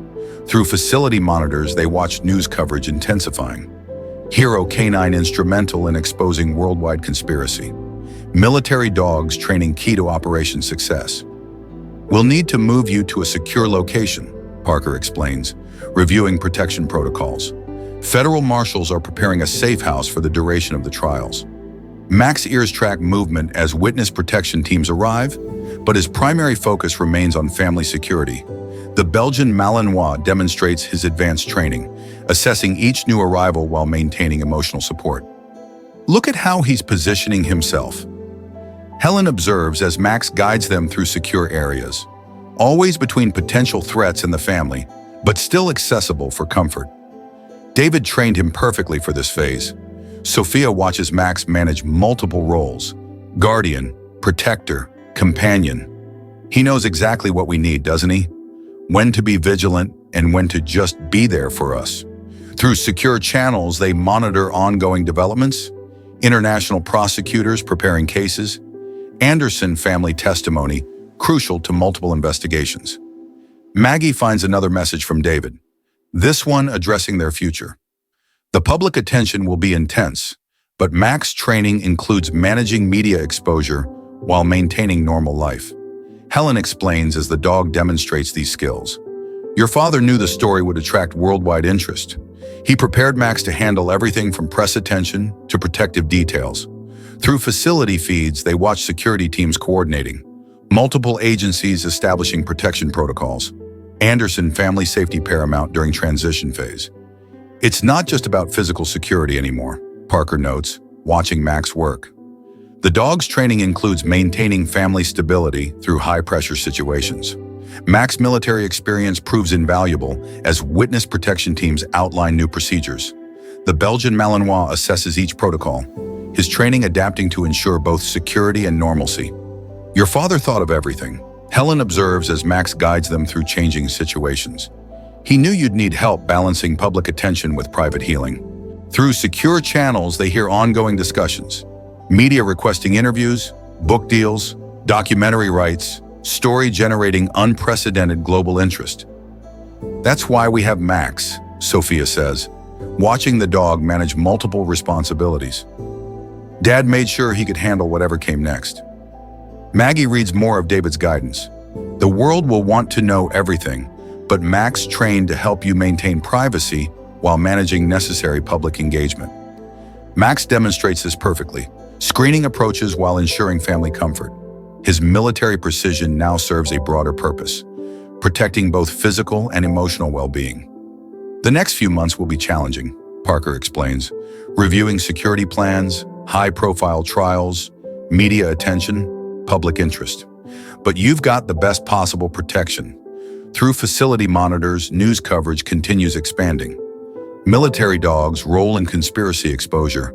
Through facility monitors, they watched news coverage intensifying. Hero Canine instrumental in exposing worldwide conspiracy. Military dogs training key to operation success. We'll need to move you to a secure location, Parker explains, reviewing protection protocols. Federal marshals are preparing a safe house for the duration of the trials. Max ears track movement as witness protection teams arrive, but his primary focus remains on family security. The Belgian Malinois demonstrates his advanced training, assessing each new arrival while maintaining emotional support. Look at how he's positioning himself. Helen observes as Max guides them through secure areas, always between potential threats and the family, but still accessible for comfort. David trained him perfectly for this phase. Sophia watches Max manage multiple roles: guardian, protector, companion. He knows exactly what we need, doesn't he? When to be vigilant and when to just be there for us. Through secure channels, they monitor ongoing developments, international prosecutors preparing cases, Anderson family testimony, crucial to multiple investigations. Maggie finds another message from David, this one addressing their future. The public attention will be intense, but Max's training includes managing media exposure while maintaining normal life. Helen explains as the dog demonstrates these skills. Your father knew the story would attract worldwide interest. He prepared Max to handle everything from press attention to protective details. Through facility feeds, they watch security teams coordinating, multiple agencies establishing protection protocols, Anderson family safety paramount during transition phase. It's not just about physical security anymore, Parker notes, watching Max work. The dog's training includes maintaining family stability through high-pressure situations. Max's military experience proves invaluable as witness protection teams outline new procedures. The Belgian Malinois assesses each protocol, his training adapting to ensure both security and normalcy. Your father thought of everything, Helen observes as Max guides them through changing situations. He knew you'd need help balancing public attention with private healing. Through secure channels, they hear ongoing discussions. Media requesting interviews, book deals, documentary rights, story generating unprecedented global interest. That's why we have Max, Sophia says, watching the dog manage multiple responsibilities. Dad made sure he could handle whatever came next. Maggie reads more of David's guidance. The world will want to know everything, but Max trained to help you maintain privacy while managing necessary public engagement. Max demonstrates this perfectly, screening approaches while ensuring family comfort. His military precision now serves a broader purpose, protecting both physical and emotional well-being. The next few months will be challenging, Parker explains, reviewing security plans, high-profile trials, media attention, public interest. But you've got the best possible protection. Through facility monitors, news coverage continues expanding. Military dogs roll in conspiracy exposure,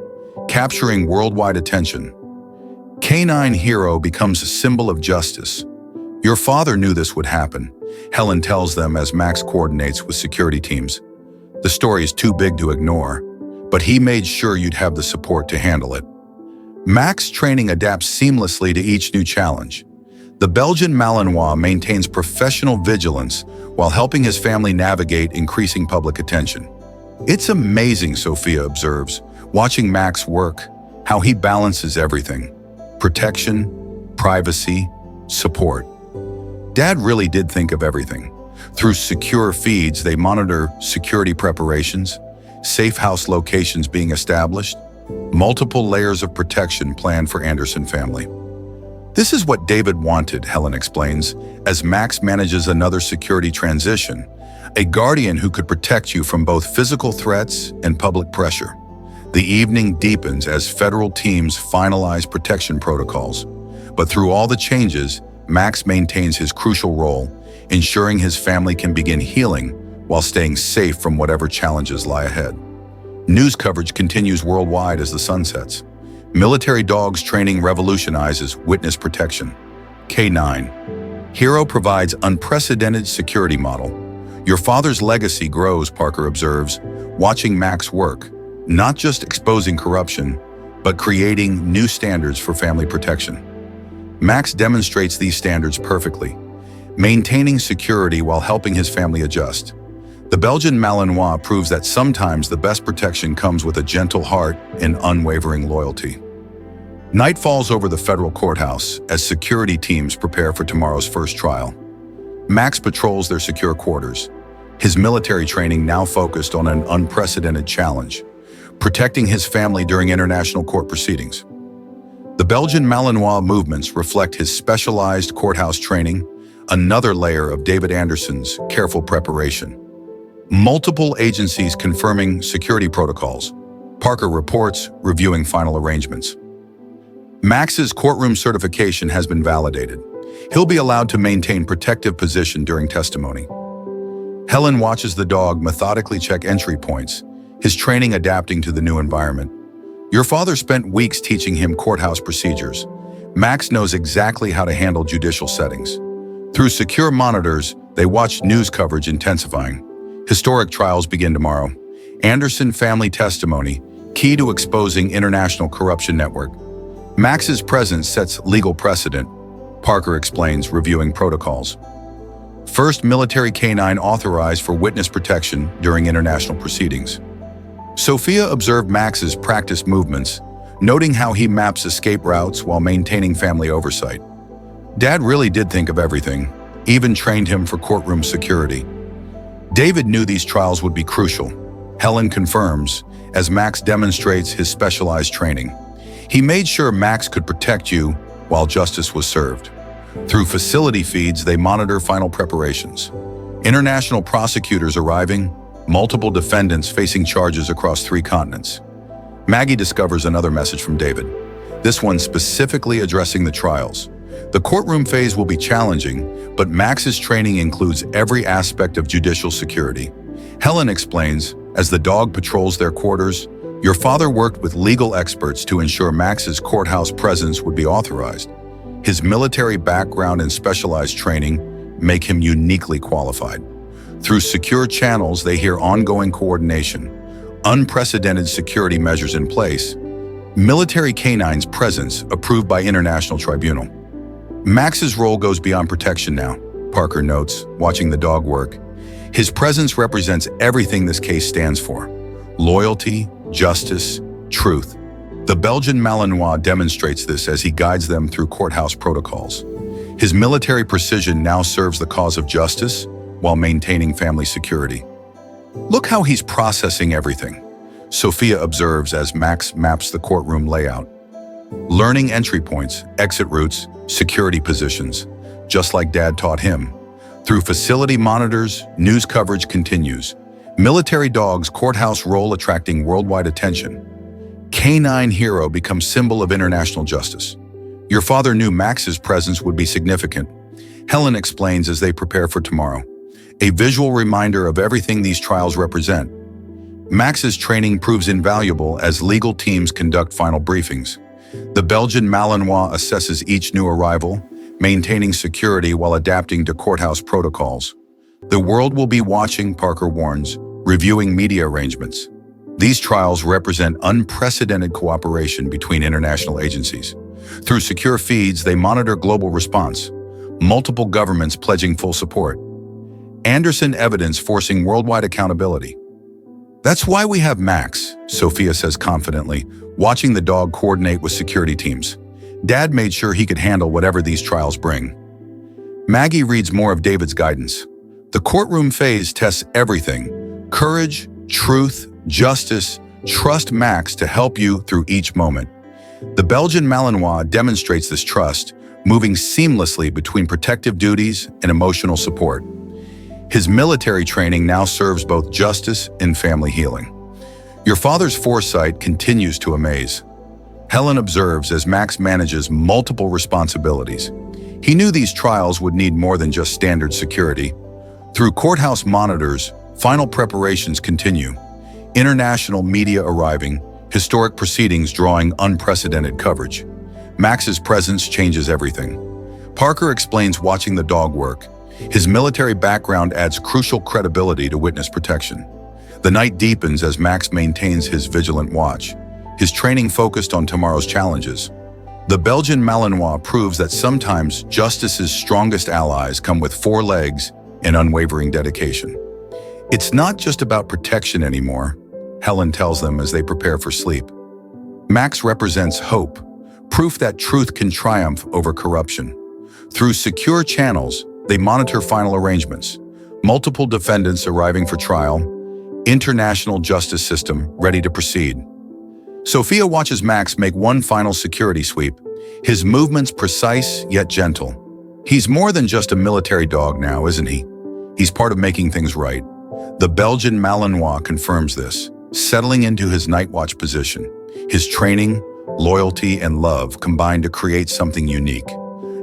capturing worldwide attention. Canine Hero becomes a symbol of justice. Your father knew this would happen, Helen tells them as Max coordinates with security teams. The story is too big to ignore, but he made sure you'd have the support to handle it. Max's training adapts seamlessly to each new challenge. The Belgian Malinois maintains professional vigilance while helping his family navigate increasing public attention. It's amazing, Sophia observes, watching Max work, how he balances everything: protection, privacy, support. Dad really did think of everything. Through secure feeds, they monitor security preparations, safe house locations being established, multiple layers of protection planned for Anderson family. This is what David wanted, Helen explains, as Max manages another security transition, a guardian who could protect you from both physical threats and public pressure. The evening deepens as federal teams finalize protection protocols. But through all the changes, Max maintains his crucial role, ensuring his family can begin healing while staying safe from whatever challenges lie ahead. News coverage continues worldwide as the sun sets. Military dogs training revolutionizes witness protection. K9. Hero provides unprecedented security model. Your father's legacy grows, Parker observes, watching Max work, not just exposing corruption, but creating new standards for family protection. Max demonstrates these standards perfectly, maintaining security while helping his family adjust. The Belgian Malinois proves that sometimes the best protection comes with a gentle heart and unwavering loyalty. Night falls over the federal courthouse as security teams prepare for tomorrow's first trial. Max patrols their secure quarters, his military training now focused on an unprecedented challenge: protecting his family during international court proceedings. The Belgian Malinois movements reflect his specialized courthouse training, another layer of David Anderson's careful preparation. Multiple agencies confirming security protocols. Parker reports, reviewing final arrangements. Max's courtroom certification has been validated. He'll be allowed to maintain protective position during testimony. Helen watches the dog methodically check entry points, his training adapting to the new environment. Your father spent weeks teaching him courthouse procedures. Max knows exactly how to handle judicial settings. Through secure monitors, they watch news coverage intensifying. Historic trials begin tomorrow. Anderson family testimony, key to exposing international corruption network. Max's presence sets legal precedent, Parker explains, reviewing protocols. First military canine authorized for witness protection during international proceedings. Sophia observed Max's practice movements, noting how he maps escape routes while maintaining family oversight. Dad really did think of everything, even trained him for courtroom security. David knew these trials would be crucial. Helen confirms, as Max demonstrates his specialized training. He made sure Max could protect you while justice was served. Through facility feeds, they monitor final preparations. International prosecutors arriving, multiple defendants facing charges across 3 continents. Maggie discovers another message from David, this one specifically addressing the trials. The courtroom phase will be challenging, but Max's training includes every aspect of judicial security. Helen explains, as the dog patrols their quarters, your father worked with legal experts to ensure Max's courthouse presence would be authorized. His military background and specialized training make him uniquely qualified. Through secure channels, they hear ongoing coordination, unprecedented security measures in place, military canines presence approved by international tribunal. Max's role goes beyond protection now, Parker notes, watching the dog work. His presence represents everything this case stands for: loyalty, justice, truth. The Belgian Malinois demonstrates this as he guides them through courthouse protocols. His military precision now serves the cause of justice while maintaining family security. Look how he's processing everything, Sophia observes as Max maps the courtroom layout. Learning entry points, exit routes, security positions, just like Dad taught him. Through facility monitors, news coverage continues. Military dog's courthouse role attracting worldwide attention. Canine hero becomes symbol of international justice. Your father knew Max's presence would be significant. Helen explains as they prepare for tomorrow. A visual reminder of everything these trials represent. Max's training proves invaluable as legal teams conduct final briefings. The Belgian Malinois assesses each new arrival, maintaining security while adapting to courthouse protocols. The world will be watching, Parker warns, reviewing media arrangements. These trials represent unprecedented cooperation between international agencies. Through secure feeds, they monitor global response, multiple governments pledging full support. Anderson evidence forcing worldwide accountability. That's why we have Max, Sophia says confidently, watching the dog coordinate with security teams. Dad made sure he could handle whatever these trials bring. Maggie reads more of David's guidance. The courtroom phase tests everything: courage, truth, justice. Trust Max to help you through each moment. The Belgian Malinois demonstrates this trust, moving seamlessly between protective duties and emotional support. His military training now serves both justice and family healing. Your father's foresight continues to amaze. Helen observes as Max manages multiple responsibilities. He knew these trials would need more than just standard security. Through courthouse monitors, final preparations continue. International media arriving, historic proceedings drawing unprecedented coverage. Max's presence changes everything. Parker explains watching the dog work. His military background adds crucial credibility to witness protection. The night deepens as Max maintains his vigilant watch, his training focused on tomorrow's challenges. The Belgian Malinois proves that sometimes justice's strongest allies come with 4 legs and unwavering dedication. It's not just about protection anymore, Helen tells them as they prepare for sleep. Max represents hope, proof that truth can triumph over corruption. Through secure channels, they monitor final arrangements, multiple defendants arriving for trial, international justice system ready to proceed. Sophia watches Max make one final security sweep, his movements precise yet gentle. He's more than just a military dog now, isn't he? He's part of making things right. The Belgian Malinois confirms this, settling into his night watch position. His training, loyalty, and love combine to create something unique,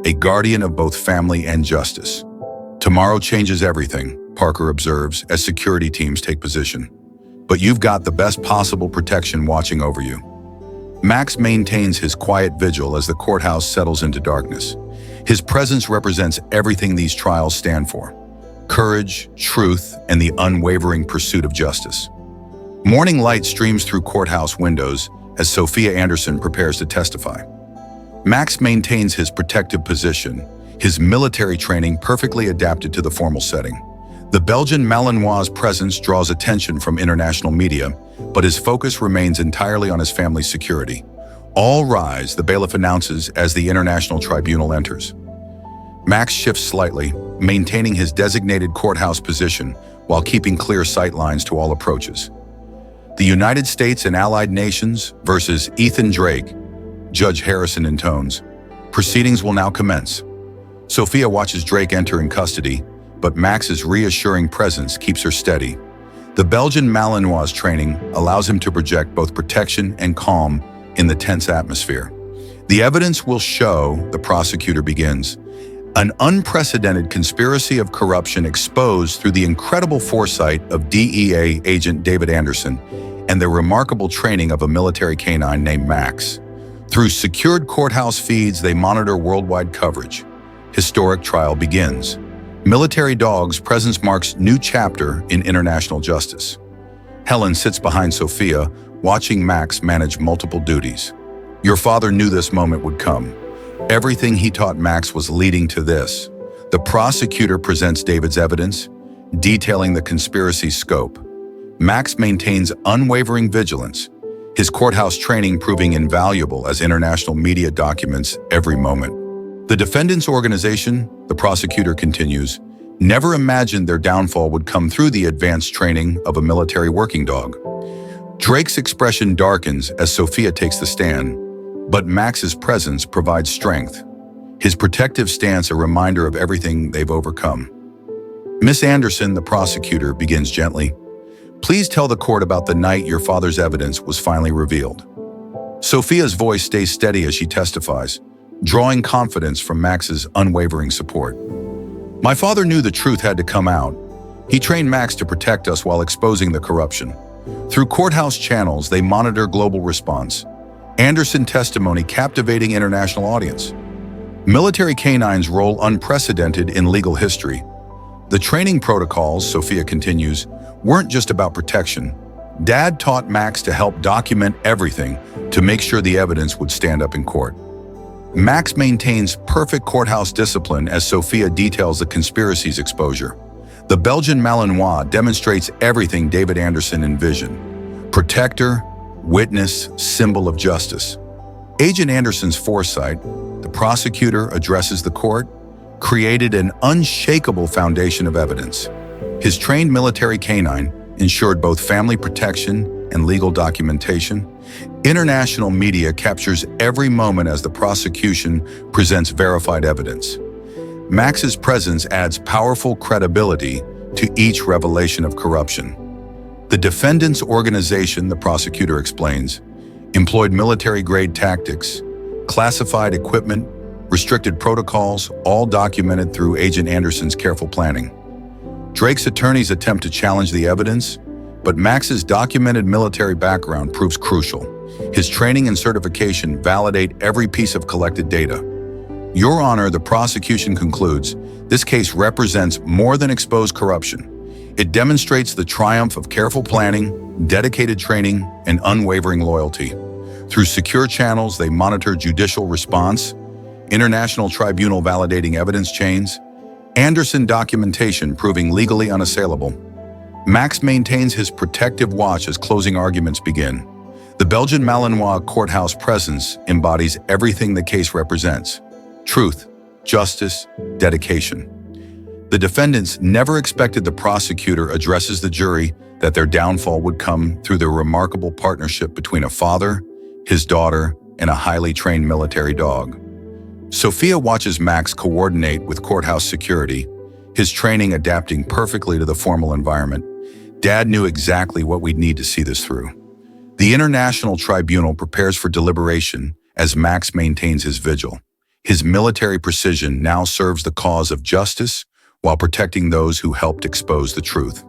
a guardian of both family and justice. Tomorrow changes everything, Parker observes as security teams take position. But you've got the best possible protection watching over you. Max maintains his quiet vigil as the courthouse settles into darkness. His presence represents everything these trials stand for: courage, truth, and the unwavering pursuit of justice. Morning light streams through courthouse windows as Sophia Anderson prepares to testify. Max maintains his protective position, his military training perfectly adapted to the formal setting. The Belgian Malinois' presence draws attention from international media, but his focus remains entirely on his family's security. All rise, the bailiff announces as the international tribunal enters. Max shifts slightly, maintaining his designated courthouse position while keeping clear sight lines to all approaches. The United States and Allied Nations versus Ethan Drake, Judge Harrison intones. Proceedings will now commence. Sophia watches Drake enter in custody, but Max's reassuring presence keeps her steady. The Belgian Malinois' training allows him to project both protection and calm in the tense atmosphere. The evidence will show, the prosecutor begins, an unprecedented conspiracy of corruption exposed through the incredible foresight of DEA agent David Anderson and the remarkable training of a military canine named Max. Through secured courthouse feeds, they monitor worldwide coverage. Historic trial begins. Military dog's presence marks new chapter in international justice. Helen sits behind Sophia, watching Max manage multiple duties. Your father knew this moment would come. Everything he taught Max was leading to this. The prosecutor presents David's evidence, detailing the conspiracy's scope. Max maintains unwavering vigilance, his courthouse training proving invaluable as international media documents every moment. The defendant's organization, the prosecutor continues, never imagined their downfall would come through the advanced training of a military working dog. Drake's expression darkens as Sophia takes the stand, but Max's presence provides strength. His protective stance a reminder of everything they've overcome. Miss Anderson, the prosecutor, begins gently. Please tell the court about the night your father's evidence was finally revealed. Sophia's voice stays steady as she testifies, drawing confidence from Max's unwavering support. My father knew the truth had to come out. He trained Max to protect us while exposing the corruption. Through courthouse channels, they monitor global response. Anderson testimony captivating international audience. Military canines' role unprecedented in legal history. The training protocols, Sophia continues, weren't just about protection. Dad taught Max to help document everything to make sure the evidence would stand up in court. Max maintains perfect courthouse discipline as Sophia details the conspiracy's exposure. The Belgian Malinois demonstrates everything David Anderson envisioned. Protector, witness, symbol of justice. Agent Anderson's foresight, the prosecutor addresses the court, created an unshakable foundation of evidence. His trained military canine ensured both family protection and legal documentation. International media captures every moment as the prosecution presents verified evidence. Max's presence adds powerful credibility to each revelation of corruption. The defendant's organization, the prosecutor explains, employed military-grade tactics, classified equipment, restricted protocols, all documented through Agent Anderson's careful planning. Drake's attorneys attempt to challenge the evidence, but Max's documented military background proves crucial. His training and certification validate every piece of collected data. Your Honor, the prosecution concludes, this case represents more than exposed corruption. It demonstrates the triumph of careful planning, dedicated training, and unwavering loyalty. Through secure channels, they monitor judicial response, international tribunal validating evidence chains, Anderson documentation proving legally unassailable. Max maintains his protective watch as closing arguments begin. The Belgian Malinois courthouse presence embodies everything the case represents: truth, justice, dedication. The defendants never expected the prosecutor addresses the jury that their downfall would come through the remarkable partnership between a father, his daughter, and a highly trained military dog. Sophia watches Max coordinate with courthouse security, his training adapting perfectly to the formal environment. Dad knew exactly what we'd need to see this through. The International Tribunal prepares for deliberation as Max maintains his vigil. His military precision now serves the cause of justice while protecting those who helped expose the truth.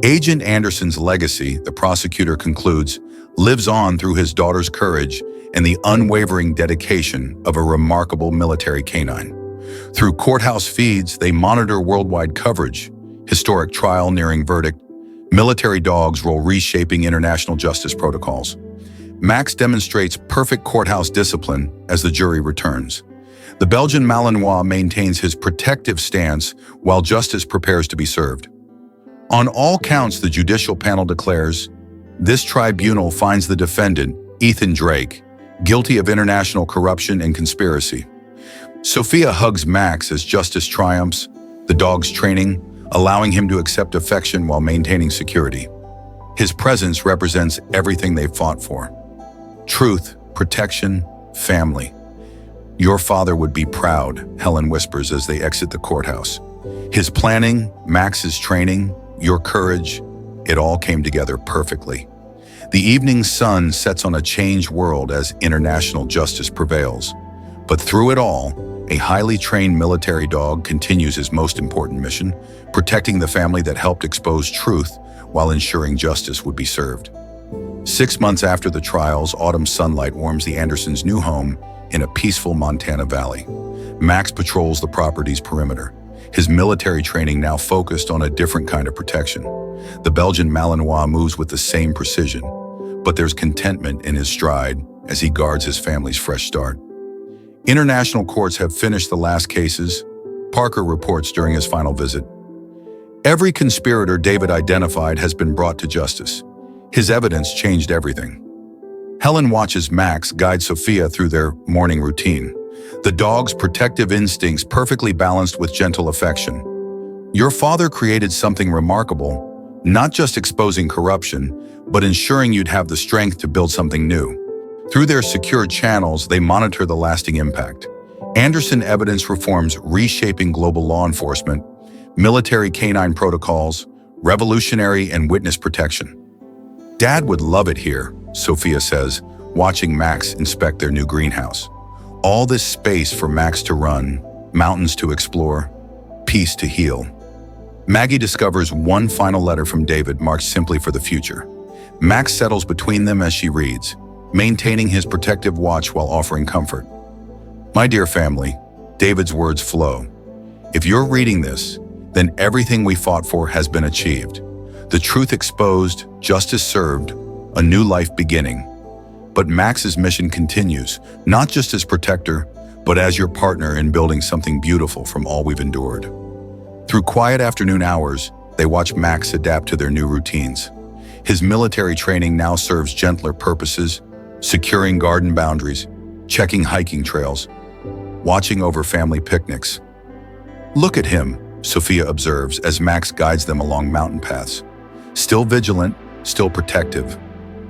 Agent Anderson's legacy, the prosecutor concludes, lives on through his daughter's courage and the unwavering dedication of a remarkable military canine. Through courthouse feeds, they monitor worldwide coverage, historic trial nearing verdict, military dogs roll reshaping international justice protocols. Max demonstrates perfect courthouse discipline as the jury returns. The Belgian Malinois maintains his protective stance while justice prepares to be served. On all counts, the judicial panel declares, this tribunal finds the defendant, Ethan Drake, guilty of international corruption and conspiracy. Sophia hugs Max as justice triumphs, the dog's training, allowing him to accept affection while maintaining security. His presence represents everything they've fought for. Truth, protection, family. Your father would be proud, Helen whispers as they exit the courthouse. His planning, Max's training, your courage, it all came together perfectly. The evening sun sets on a changed world as international justice prevails. But through it all, a highly trained military dog continues his most important mission, protecting the family that helped expose truth while ensuring justice would be served. 6 months after the trials, autumn sunlight warms the Andersons' new home in a peaceful Montana valley. Max patrols the property's perimeter, his military training now focused on a different kind of protection. The Belgian Malinois moves with the same precision, but there's contentment in his stride as he guards his family's fresh start. International courts have finished the last cases, Parker reports during his final visit. Every conspirator David identified has been brought to justice. His evidence changed everything. Helen watches Max guide Sophia through their morning routine, the dog's protective instincts perfectly balanced with gentle affection. Your father created something remarkable, not just exposing corruption, but ensuring you'd have the strength to build something new. Through their secure channels, they monitor the lasting impact. Anderson evidence reforms reshaping global law enforcement, military canine protocols, revolutionary and witness protection. Dad would love it here, Sophia says, watching Max inspect their new greenhouse. All this space for Max to run, mountains to explore, peace to heal. Maggie discovers one final letter from David marked simply for the future. Max settles between them as she reads, maintaining his protective watch while offering comfort. My dear family, David's words flow. If you're reading this, then everything we fought for has been achieved. The truth exposed, justice served, a new life beginning. But Max's mission continues, not just as protector, but as your partner in building something beautiful from all we've endured. Through quiet afternoon hours, they watch Max adapt to their new routines. His military training now serves gentler purposes, securing garden boundaries, checking hiking trails, watching over family picnics. Look at him, Sophia observes as Max guides them along mountain paths. Still vigilant, still protective,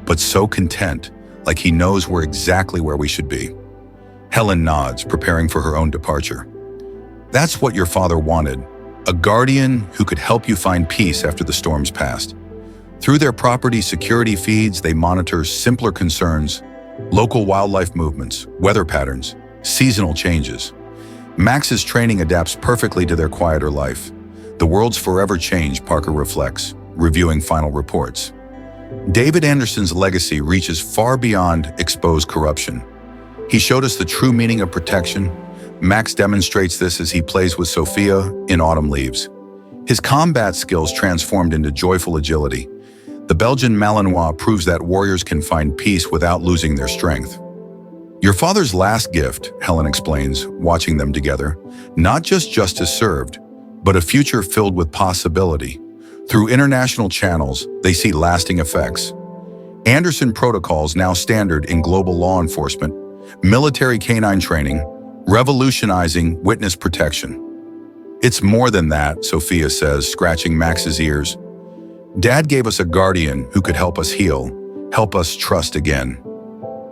but so content, like he knows we're exactly where we should be. Helen nods, preparing for her own departure. That's what your father wanted, a guardian who could help you find peace after the storms passed. Through their property security feeds, they monitor simpler concerns, local wildlife movements, weather patterns, seasonal changes. Max's training adapts perfectly to their quieter life. The world's forever changed, Parker reflects, reviewing final reports. David Anderson's legacy reaches far beyond exposed corruption. He showed us the true meaning of protection. Max demonstrates this as he plays with Sophia in Autumn Leaves. His combat skills transformed into joyful agility. The Belgian Malinois proves that warriors can find peace without losing their strength. Your father's last gift, Helen explains, watching them together, not just justice served, but a future filled with possibility. Through international channels, they see lasting effects. Anderson protocols now standard in global law enforcement, military canine training, revolutionizing witness protection. It's more than that, Sophia says, scratching Max's ears. Dad gave us a guardian who could help us heal, help us trust again.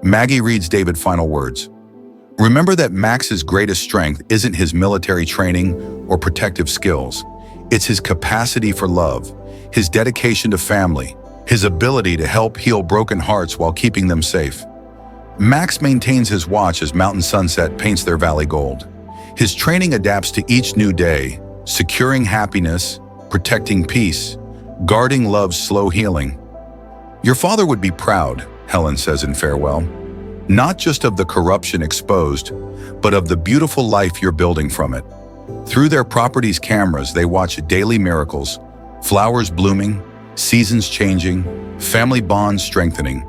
Maggie reads David's final words. Remember that Max's greatest strength isn't his military training or protective skills. It's his capacity for love, his dedication to family, his ability to help heal broken hearts while keeping them safe. Max maintains his watch as mountain sunset paints their valley gold. His training adapts to each new day, securing happiness, protecting peace, guarding love's slow healing. Your father would be proud, Helen says in farewell, not just of the corruption exposed, but of the beautiful life you're building from it. Through their property's cameras, they watch daily miracles, flowers blooming, seasons changing, family bonds strengthening.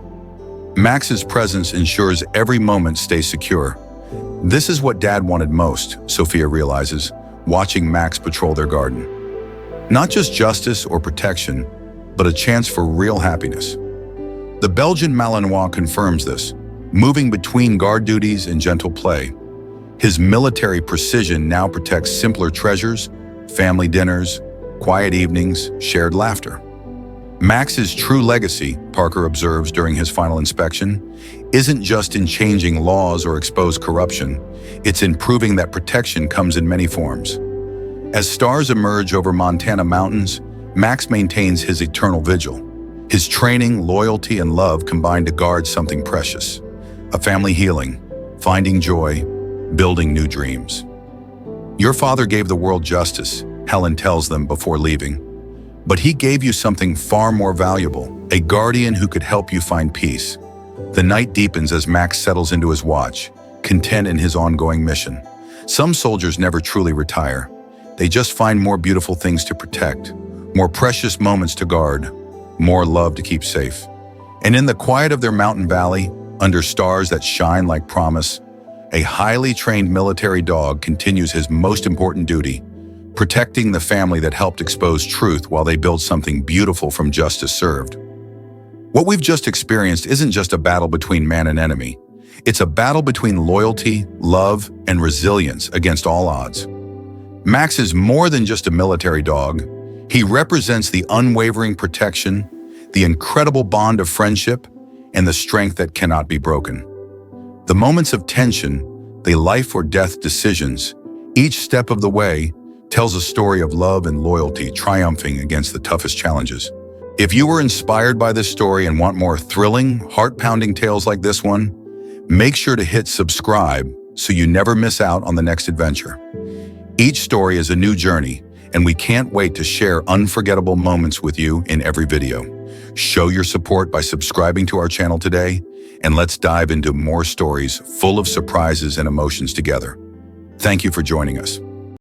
Max's presence ensures every moment stays secure. This is what Dad wanted most, Sophia realizes, watching Max patrol their garden. Not just justice or protection, but a chance for real happiness. The Belgian Malinois confirms this, moving between guard duties and gentle play. His military precision now protects simpler treasures, family dinners, quiet evenings, shared laughter. Max's true legacy, Parker observes during his final inspection, isn't just in changing laws or expose corruption, it's in proving that protection comes in many forms. As stars emerge over Montana mountains, Max maintains his eternal vigil. His training, loyalty, and love combine to guard something precious. A family healing, finding joy, building new dreams. Your father gave the world justice, Helen tells them before leaving. But he gave you something far more valuable, a guardian who could help you find peace. The night deepens as Max settles into his watch, content in his ongoing mission. Some soldiers never truly retire. They just find more beautiful things to protect, more precious moments to guard, more love to keep safe. And in the quiet of their mountain valley, under stars that shine like promise, a highly trained military dog continues his most important duty, protecting the family that helped expose truth while they build something beautiful from justice served. What we've just experienced isn't just a battle between man and enemy. It's a battle between loyalty, love, and resilience against all odds. Max is more than just a military dog. He represents the unwavering protection, the incredible bond of friendship, and the strength that cannot be broken. The moments of tension, the life or death decisions, each step of the way tells a story of love and loyalty triumphing against the toughest challenges. If you were inspired by this story and want more thrilling, heart-pounding tales like this one, make sure to hit subscribe so you never miss out on the next adventure. Each story is a new journey, and we can't wait to share unforgettable moments with you in every video. Show your support by subscribing to our channel today, and let's dive into more stories full of surprises and emotions together. Thank you for joining us.